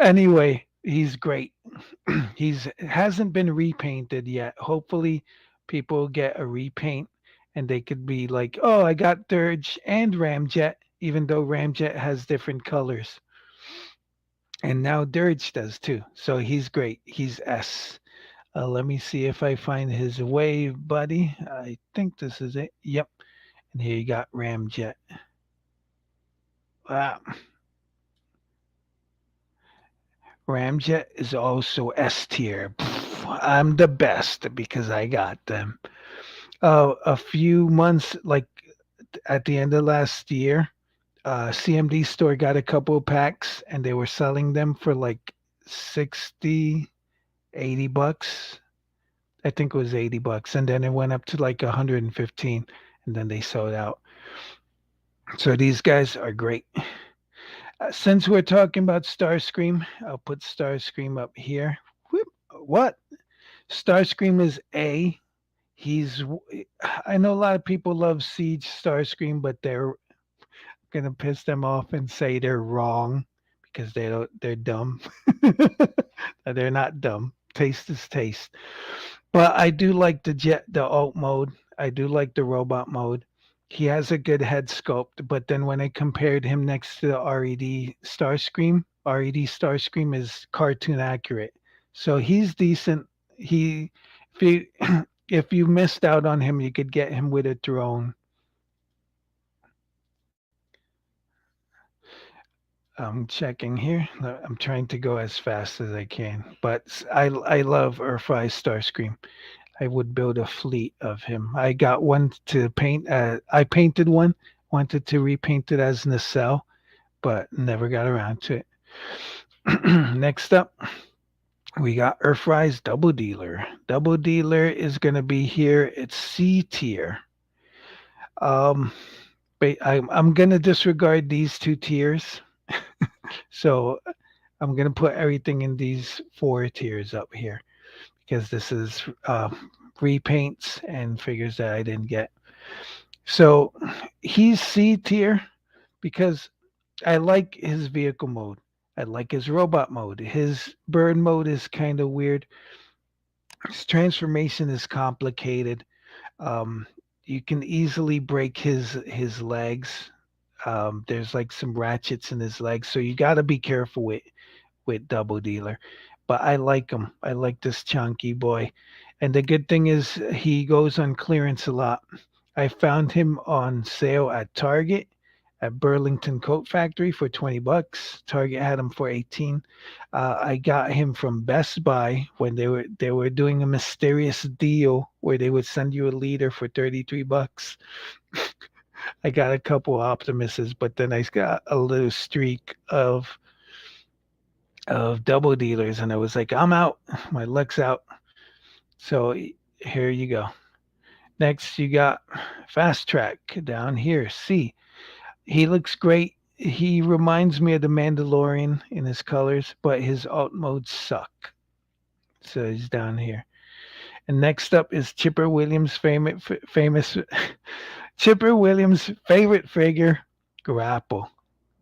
B: Anyway, he's great. He's hasn't been repainted yet. Hopefully, people get a repaint and they could be like, "Oh, I got Dirge and Ramjet," even though Ramjet has different colors. And now Dirge does too. So he's great. He's S. Let me see if I find his wave buddy. I think this is it. Yep. And here you got Ramjet. Wow. Ramjet is also S tier. I'm the best because I got them. A few months, like at the end of last year, CMD store got a couple of packs and they were selling them for like 60, 80 bucks. I think it was 80 bucks. And then it went up to like 115 and then they sold out. So these guys are great. Since we're talking about Starscream, I'll put Starscream up here. Whoop. What? Starscream is A. He's. I know a lot of people love Siege Starscream, but they're gonna piss them off and say they're wrong because they don't. They're dumb. They're not dumb. Taste is taste. But I do like the alt mode. I do like the robot mode. He has a good head sculpt, but then when I compared him next to the RED Starscream is cartoon accurate. So he's decent. He if you if you missed out on him, you could get him with a drone. I'm checking here. I'm trying to go as fast as I can, but I love Earthrise Starscream. I would build a fleet of him. I got one to paint. I painted one, wanted to repaint it as Nacelle, but never got around to it. Next up, we got Earthrise Double Dealer. Double Dealer is going to be here. It's C tier. Um, but I'm going to disregard these 2 tiers. So I'm going to put everything in these 4 tiers up here because this is repaints and figures that I didn't get. So he's C tier because I like his vehicle mode. I like his robot mode. His bird mode is kind of weird. His transformation is complicated. Um, you can easily break his legs. There's like some ratchets in his legs, so you got to be careful with Double Dealer. But I like him. I like this chunky boy. And the good thing is he goes on clearance a lot. I found him on sale at Target at Burlington Coat Factory for $20. Target had him for 18. I got him from Best Buy when they were doing a mysterious deal where they would send you a liter for $33. I got a couple Optimuses, but then I got a little streak of double dealers, and I was like, I'm out. My luck's out. So here you go. Next, you got Fast Track down here. See, he looks great. He reminds me of the Mandalorian in his colors, but his alt modes suck. So he's down here. And next up is Chipper Williams' famous Chipper Williams' favorite figure, Grapple.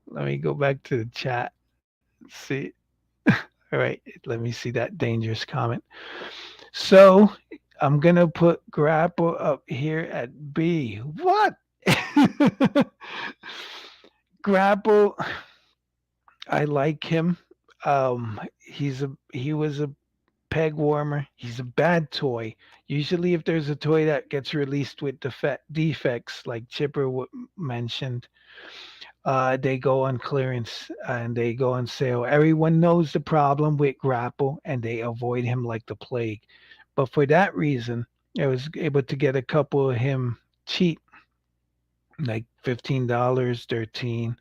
B: Let me go back to the chat. See. All right, let me see that dangerous comment. So I'm gonna put Grapple up here at B. What? Grapple, I like him. He was a peg warmer. He's a bad toy. Usually, if there's a toy that gets released with defects, like Chipper mentioned, they go on clearance and they go on sale. Everyone knows the problem with Grapple and they avoid him like the plague. But for that reason, I was able to get a couple of him cheap, like $15, 13.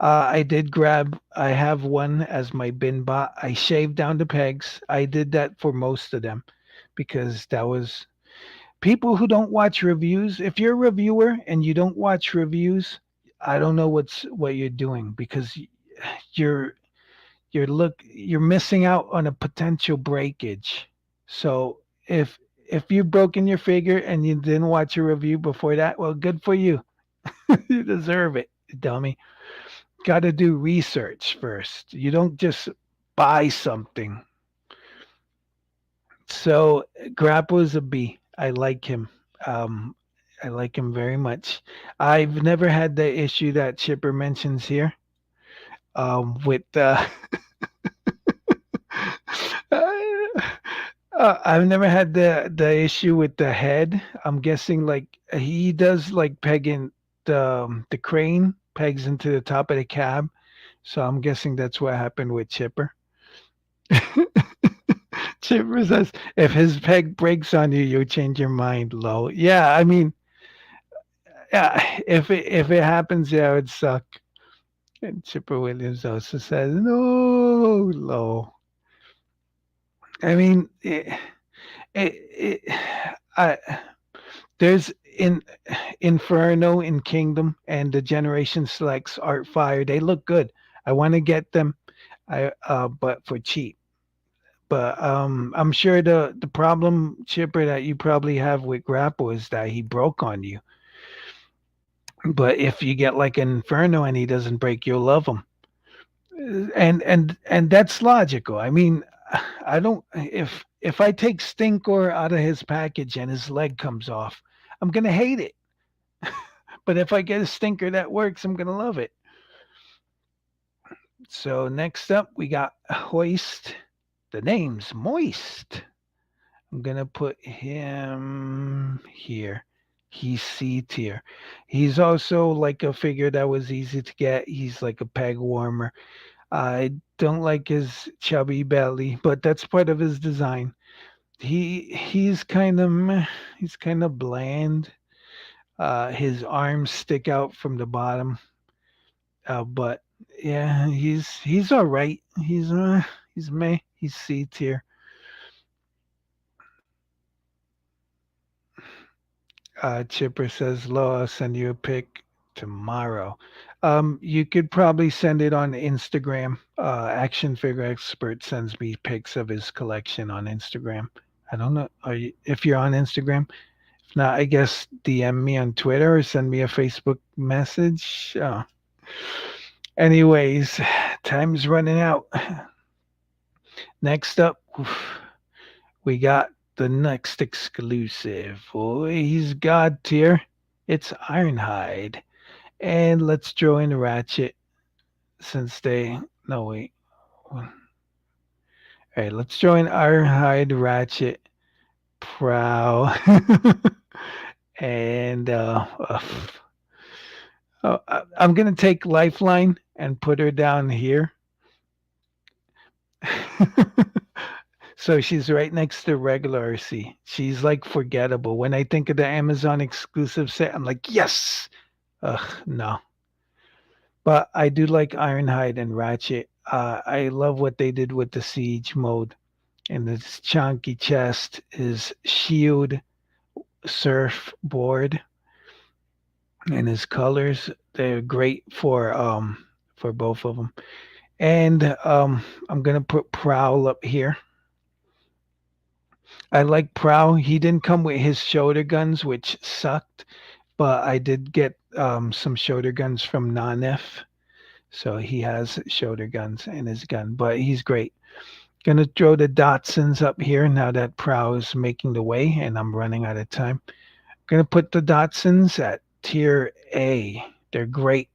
B: I did grab. I have one as my bin bot. I shaved down the pegs. I did that for most of them because that was people who don't watch reviews. If you're a reviewer and you don't watch reviews, I don't know what you're doing because you're you're missing out on a potential breakage. So if you've broken your figure and you didn't watch a review before that, well, good for you. You deserve it, dummy. Got to do research first. You don't just buy something. So Grapple is a B. I like him. Um, I like him very much. I've never had the issue that Chipper mentions here. With I've never had the issue with the head. I'm guessing like he does like pegging the crane pegs into the top of the cab. So I'm guessing that's what happened with Chipper. Chipper says if his peg breaks on you, you'll change your mind. Low. Yeah, I mean, yeah, if it happens, yeah, it would suck. And Chipper Williams also says no, low. I mean, it, I there's in Inferno in Kingdom and the Generation Selects Art Fire. They look good. I want to get them. But for cheap. But I'm sure the problem, Chipper, that you probably have with Grapple is that he broke on you. But if you get like an Inferno and he doesn't break, you'll love him. And that's logical. I mean, I don't if I take Stinkor out of his package and his leg comes off, I'm gonna hate it. But if I get a stinker that works, I'm gonna love it. So next up, we got Hoist. The name's Moist. I'm gonna put him here. He's C tier. He's also like a figure that was easy to get. He's like a peg warmer. I don't like his chubby belly, but that's part of his design. He's kind of he's kind of bland. His arms stick out from the bottom, but yeah, he's all right. He's meh. He's C tier. Chipper says, "Lo, I'll send you a pic tomorrow." You could probably send it on Instagram. Action Figure Expert sends me pics of his collection on Instagram. I don't know if you're on Instagram. If not, I guess DM me on Twitter or send me a Facebook message. Anyways, time's running out. Next up, we got the next exclusive. Boy, he's God tier. It's Ironhide. And let's throw in Ratchet since they. No, wait. All right, let's throw in Ironhide, Ratchet, Prowl, And I'm gonna take Lifeline and put her down here. So she's right next to regular RC. She's like forgettable. When I think of the Amazon exclusive set, I'm like, yes. Ugh, no. But I do like Ironhide and Ratchet. I love what they did with the siege mode. And this chunky chest is shield surfboard, and his colors, they're great for both of them. And I'm gonna put Prowl up here. I like Prowl. He didn't come with his shoulder guns, which sucked, but I did get some shoulder guns from Nanef. So he has shoulder guns in his gun, but he's great. Gonna throw the Datsuns up here now that Prowl is making the way and I'm running out of time. Gonna put the Datsuns at tier A. They're great.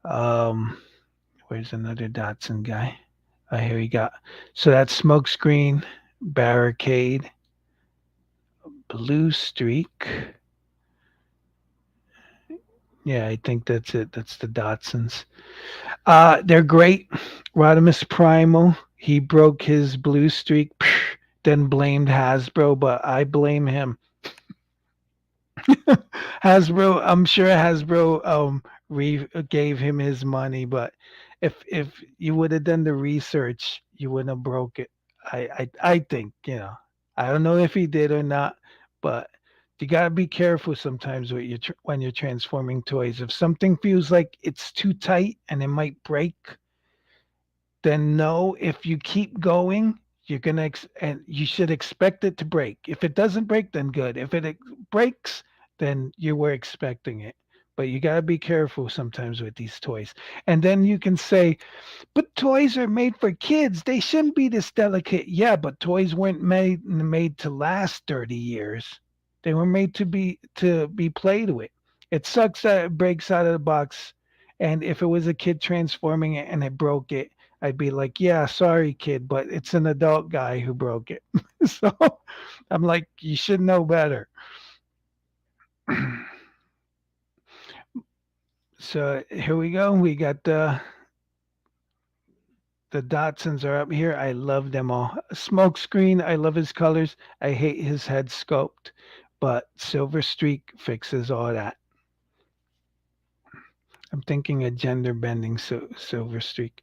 B: Um, where's another Datsun guy? Here we got. So that's Smokescreen, Barricade, Blue Streak. Yeah, I think that's it. That's the Datsuns. They're great. Rodimus Primal, he broke his blue streak, then blamed Hasbro, but I blame him. Hasbro, I'm sure Hasbro gave him his money, but if you would have done the research, you wouldn't have broke it. I think, I don't know if he did or not, but you got to be careful sometimes with when you're transforming toys. If something feels like it's too tight and it might break, then no, if you keep going, you're gonna and you should expect it to break. If it doesn't break, then good. If it breaks, then you were expecting it. But you gotta be careful sometimes with these toys. And then you can say, but toys are made for kids. They shouldn't be this delicate. Yeah, but toys weren't made to last 30 years. They were made to be played with. It sucks that it breaks out of the box. And if it was a kid transforming it and it broke it, I'd be like, yeah, sorry, kid, but it's an adult guy who broke it. So I'm like, you should know better. So here we go. We got the Datsuns are up here. I love them all. Smokescreen, I love his colors. I hate his head sculpt, but Silver Streak fixes all that. I'm thinking a gender bending Silver Streak.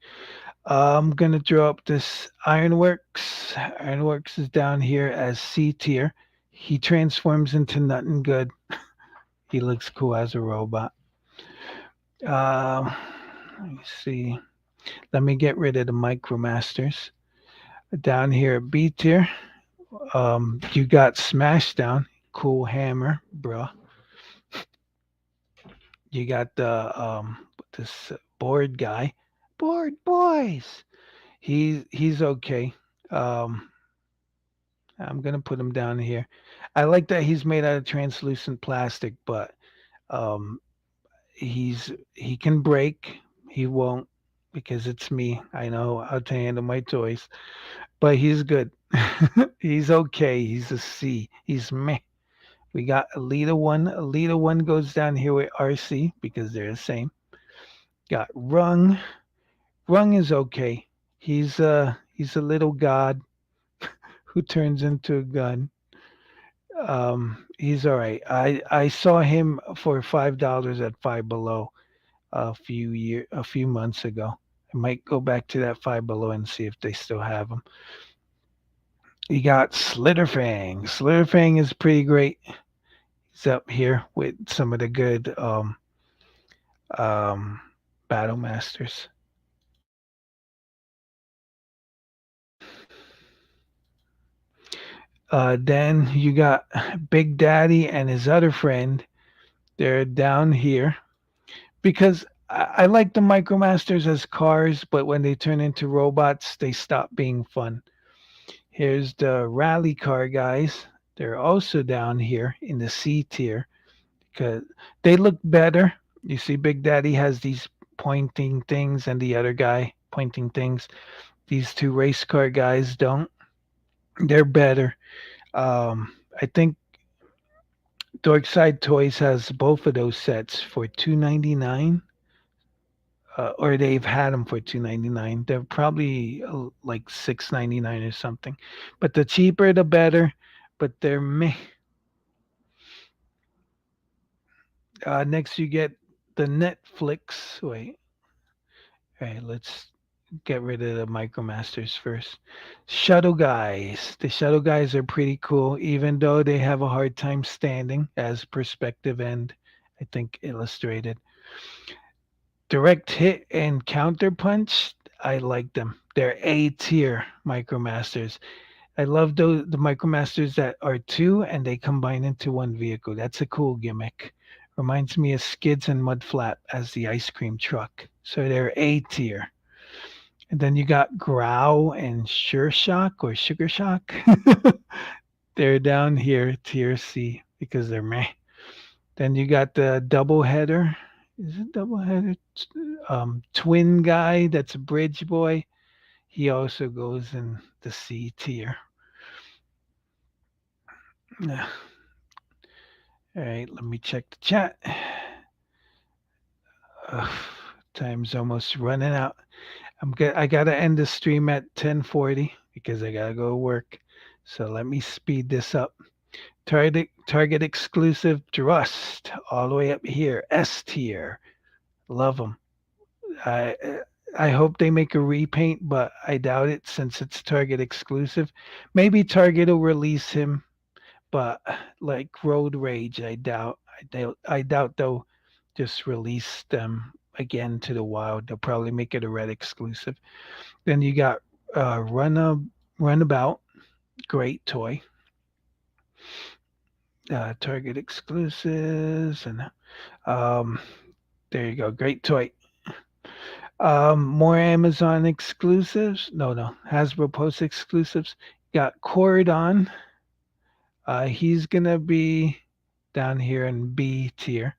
B: I'm gonna throw up this Ironworks. Ironworks is down here as C tier. He transforms into nothing good. He looks cool as a robot. Let me see. Let me get rid of the Micromasters. Down here at B tier, you got Smashdown, cool hammer, bro. You got the this board guy, board boys. He's okay. Um, I'm gonna put him down here. I like that he's made out of translucent plastic, but um, he can break. He won't because it's me. I know how to handle my toys, but he's good. He's okay. He's a C. He's meh. We got Alita 1. Alita 1 goes down here with RC because they're the same. Got Rung. Rung is okay. He's a little god who turns into a gun. He's all right. I saw him for $5 at Five Below a few months ago. I might go back to that Five Below and see if they still have them. You got Slitterfang. Slitterfang is pretty great. He's up here with some of the good um, Battle Masters. Then you got Big Daddy and his other friend. They're down here because I like the Micromasters as cars, but when they turn into robots, they stop being fun. Here's the rally car guys. They're also down here in the C tier because they look better. You see, Big Daddy has these pointing things, and the other guy pointing things. These two race car guys don't. They're better. I think Dorkside Toys has both of those sets for $2.99, or they've had them for $2.99. They're probably like $6.99 or something. But the cheaper, the better. But they're meh. Next, you get the Netflix. Wait, all right, let's get rid of the Micromasters first. Shuttle Guys. The Shuttle Guys are pretty cool, even though they have a hard time standing as perspective and I think illustrated. Direct Hit and Counter Punch. I like them. They're A tier Micromasters. I love the Micromasters that are two and they combine into one vehicle. That's a cool gimmick. Reminds me of Skids and Mudflap as the ice cream truck. So they're A tier. And then you got Growl and Sure Shock or Sugar Shock. They're down here, tier C, because they're meh. Then you got the double header. Is it double header? Twin guy, that's a Bridge Boy. He also goes in the C tier. All right, let me check the chat. Ugh, time's almost running out. I gotta end the stream at 10:40 because I gotta go to work. So let me speed this up. Target exclusive Thrust all the way up here, S tier. Love them. I I hope they make a repaint, but I doubt it since it's Target exclusive. Maybe Target will release him, but like Road Rage, I doubt. I doubt they'll just release them again to the wild. They'll probably make it a red exclusive. Then you got Runabout, great toy. Target exclusives and um, there you go, great toy. More Amazon exclusives. No, Hasbro Post exclusives. Got Corridon. He's gonna be down here in B tier.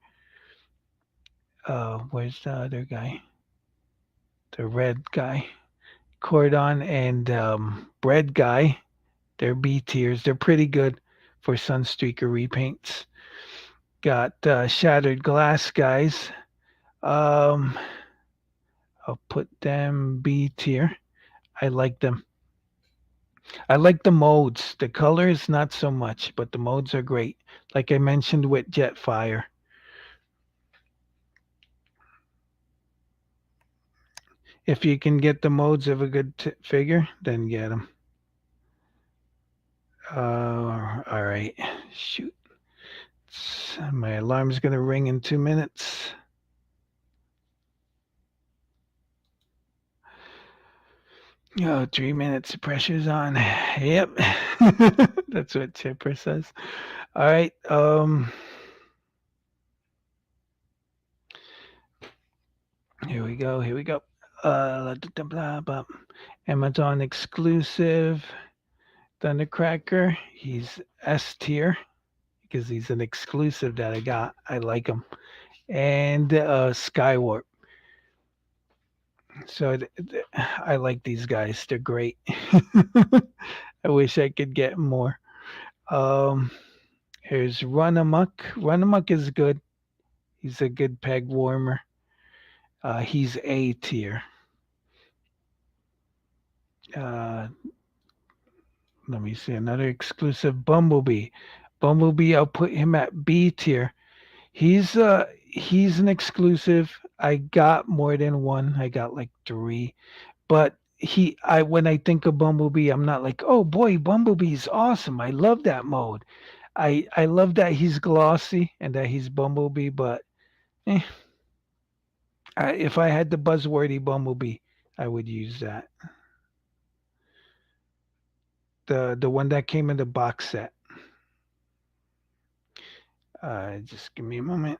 B: Where's the other guy? The red guy. Cordon and Bread Guy. They're B tiers. They're pretty good for Sunstreaker repaints. Got Shattered Glass guys. Um, I'll put them B tier. I like them. I like the modes. The colors, not so much, but the modes are great. Like I mentioned with Jetfire. If you can get the modes of a good figure, then get them. All right. Shoot. My alarm's going to ring in 2 minutes. Oh, 3 minutes. Pressure's on. Yep. That's what Chipper says. All right. Here we go. Blah, blah. Amazon exclusive. Thundercracker. He's S tier because he's an exclusive that I got. I like him. And Skywarp. So I like these guys. They're great. I wish I could get more. Um, Here's Run Amok. Run Amok is good. He's a good peg warmer. He's A tier. Let me see another exclusive Bumblebee. Bumblebee, I'll put him at B tier. He's an exclusive. I got more than one. I got like three. But when I think of Bumblebee, I'm not like, oh boy, Bumblebee's awesome. I love that mode. I love that he's glossy and that he's Bumblebee, but if I had the buzzwordy Bumblebee, I would use that. The one that came in the box set. Just give me a moment.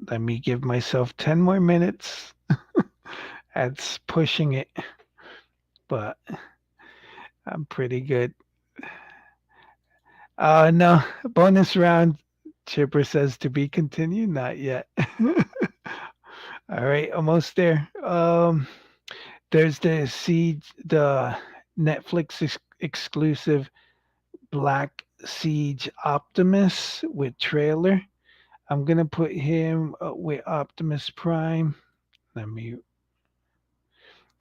B: Let me give myself 10 more minutes. That's pushing it, but I'm pretty good. No, bonus round. Chipper says to be continued. Not yet. All right, almost there. There's the Netflix exclusive Black Siege Optimus with trailer. I'm gonna put him with Optimus Prime. Let me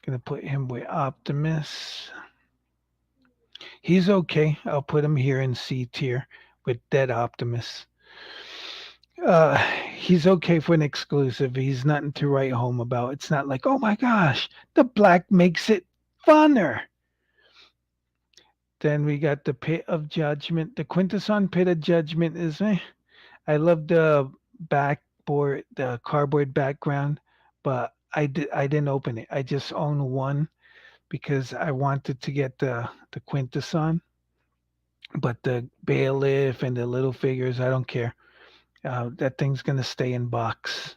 B: gonna put him with Optimus. He's okay. I'll put him here in C tier with Dead Optimus. Uh, he's okay for an exclusive. He's nothing to write home about. It's not like, oh my gosh, the black makes it funner. Then we got the Pit of Judgment. The Quintesson Pit of Judgment is I love the backboard, the cardboard background, but I didn't open it. I just own one because I wanted to get the Quintesson, but the bailiff and the little figures, I don't care. That thing's gonna stay in box.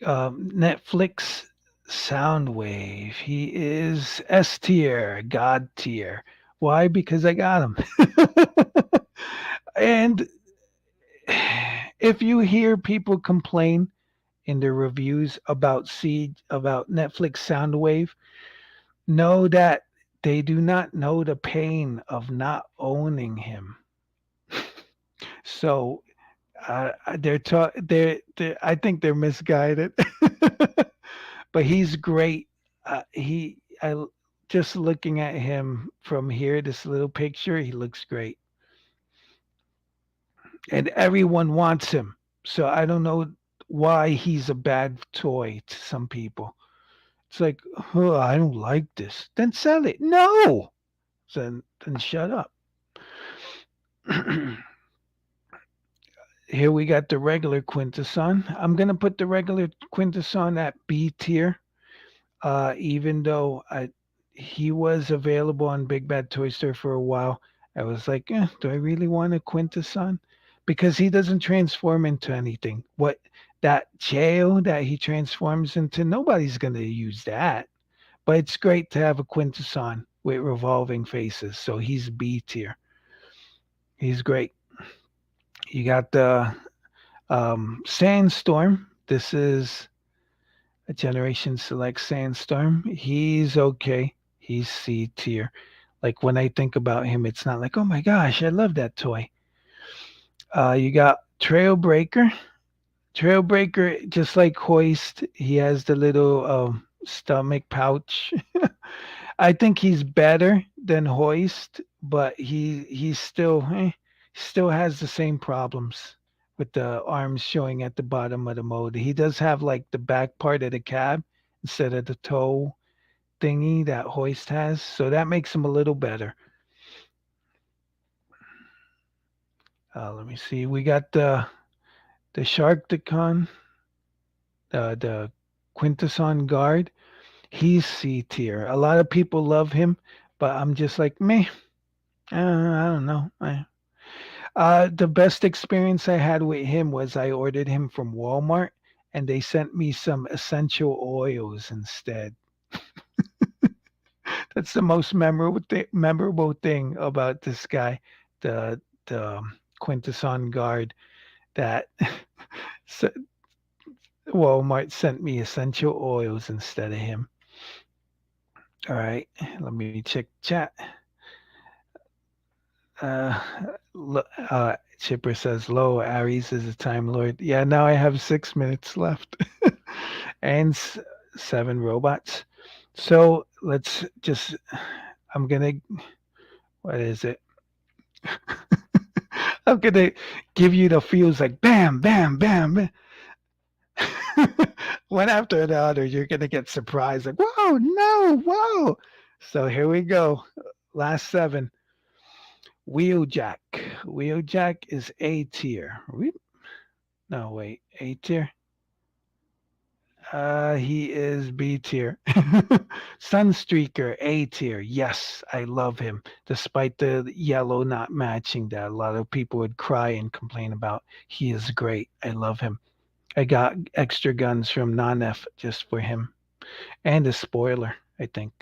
B: Netflix Soundwave. He is S tier, God tier. Why? Because I got him. And if you hear people complain in their reviews about Siege, about Netflix Soundwave, know that they do not know the pain of not owning him. So they're I think they're misguided. But he's great. He I just looking at him from here, this little picture, he looks great, and everyone wants him. So I don't know why he's a bad toy to some people. It's like, oh, I don't like this. Then sell it. No. Then shut up. Here we got the regular Quintesson. I'm gonna put the regular Quintesson at B tier. Even though he was available on Big Bad Toy Store for a while, I was like, do I really want a Quintesson? Because he doesn't transform into anything. What that jail that he transforms into, nobody's going to use that. But it's great to have a Quintesson with revolving faces. So he's B tier. He's great. You got the Sandstorm. This is a Generation Select Sandstorm. He's okay. He's C tier. Like when I think about him, it's not like, oh my gosh, I love that toy. You got Trailbreaker. Trailbreaker, just like Hoist, he has the little stomach pouch. I think he's better than Hoist, but he's still has the same problems with the arms showing at the bottom of the motor. He does have like the back part of the cab instead of the toe thingy that Hoist has, so that makes him a little better. Let me see. We got the Sharkticon, the Quintesson Guard. He's C tier. A lot of people love him, but I'm just like me. I don't know. The best experience I had with him was I ordered him from Walmart, and they sent me some essential oils instead. That's the most memorable thing about this guy, the Quintesson Guard. That s- Walmart sent me essential oils instead of him. All right, let me check chat. Uh, Chipper says, "Low Aries is a Time Lord." Yeah, now I have 6 minutes left, and 7 robots. So let's just. I'm gonna. What is it? I'm gonna give you the feels like bam, bam, bam, bam. One after the other. You're gonna get surprised, like whoa, no, whoa. So here we go. Last 7. Wheeljack. Wheeljack is A tier. No, wait. A tier? He is B tier. Sunstreaker, A tier. Yes, I love him. Despite the yellow not matching that a lot of people would cry and complain about. He is great. I love him. I got extra guns from Non-F just for him. And a spoiler, I think.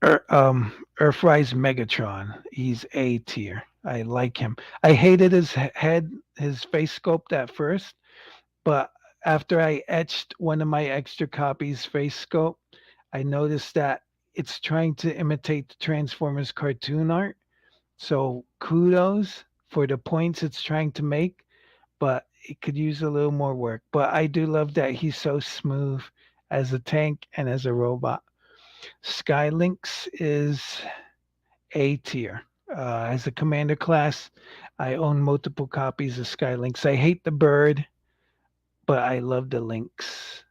B: Earthrise Megatron. He's A tier. I like him. I hated his head, his face sculpt at first, but after I etched one of my extra copies face sculpt, I noticed that it's trying to imitate the Transformers cartoon art, So kudos for the points it's trying to make, but it could use a little more work. But I do love that he's so smooth as a tank and as a robot. Skylynx is A tier. As a commander class, I own multiple copies of Skylynx. I hate the bird, but I love the lynx.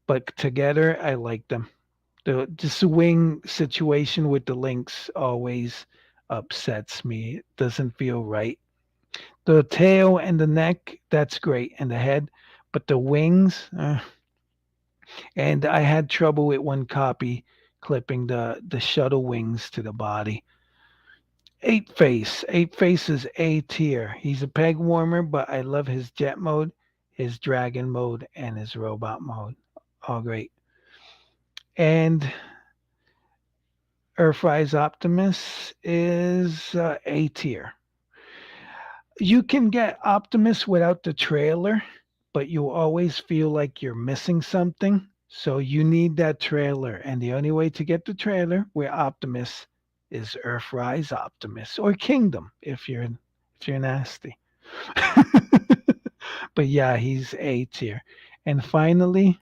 B: But together, I like them. The swing situation with the lynx always upsets me. It doesn't feel right. The tail and the neck, that's great, and the head, but the wings, and I had trouble with one copy clipping the shuttle wings to the body. Eight face is A tier. He's a peg warmer, but I love his jet mode, his dragon mode, and his robot mode. All great. And Earthrise Optimus is A tier. You can get Optimus without the trailer, but you always feel like you're missing something. So you need that trailer. And the only way to get the trailer with Optimus is Earthrise Optimus or Kingdom if you're nasty. But yeah, he's A tier. And finally,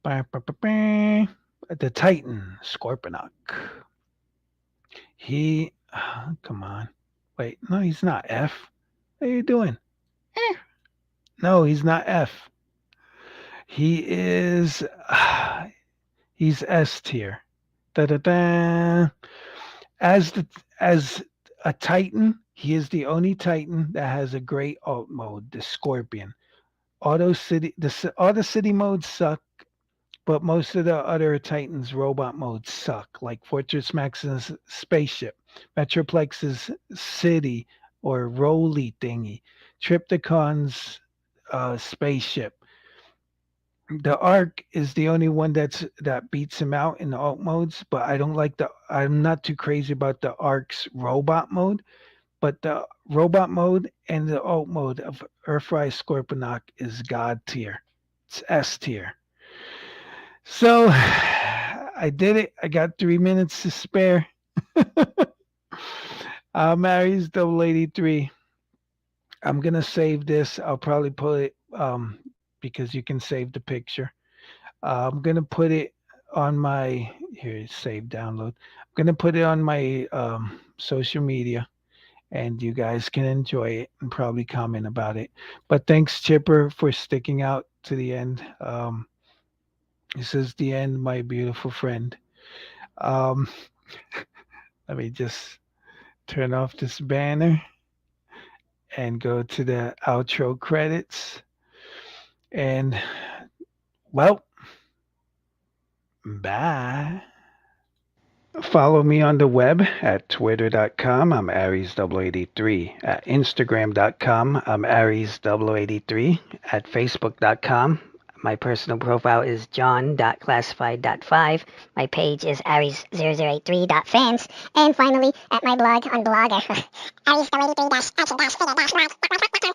B: the Titan Scorponok. He, come on. Wait, no, he's not F. What are you doing? No, he's not F. He is, he's S tier. Da da da. As the as a Titan, he is the only Titan that has a great alt mode, the Scorpion. All the city modes suck, but most of the other Titans robot modes suck, like Fortress Max's spaceship, Metroplex's city or Roly thingy, Triptychon's spaceship. The Arc is the only one that beats him out in the alt modes, but I don't like the. I'm not too crazy about the Arc's robot mode, but the robot mode and the alt mode of Earthrise Scorponok is God tier. It's S tier. So I did it. I got 3 minutes to spare. Aries 83. I'm gonna save this. I'll probably put it because you can save the picture. I'm gonna put it on my here save download. I'm gonna put it on my social media, and you guys can enjoy it and probably comment about it. But thanks, Chipper, for sticking out to the end. This is the end, my beautiful friend. Um, let me just turn off this banner and go to the outro credits. And well, bye. Follow me on the web at twitter.com. I'm Aries0083. At Instagram.com, I'm Aries0083. At Facebook.com,
C: my personal profile is john.classified.5. My page is Aries0083.fans. And finally, at my blog on Blogger, Aries0083-action-figure-.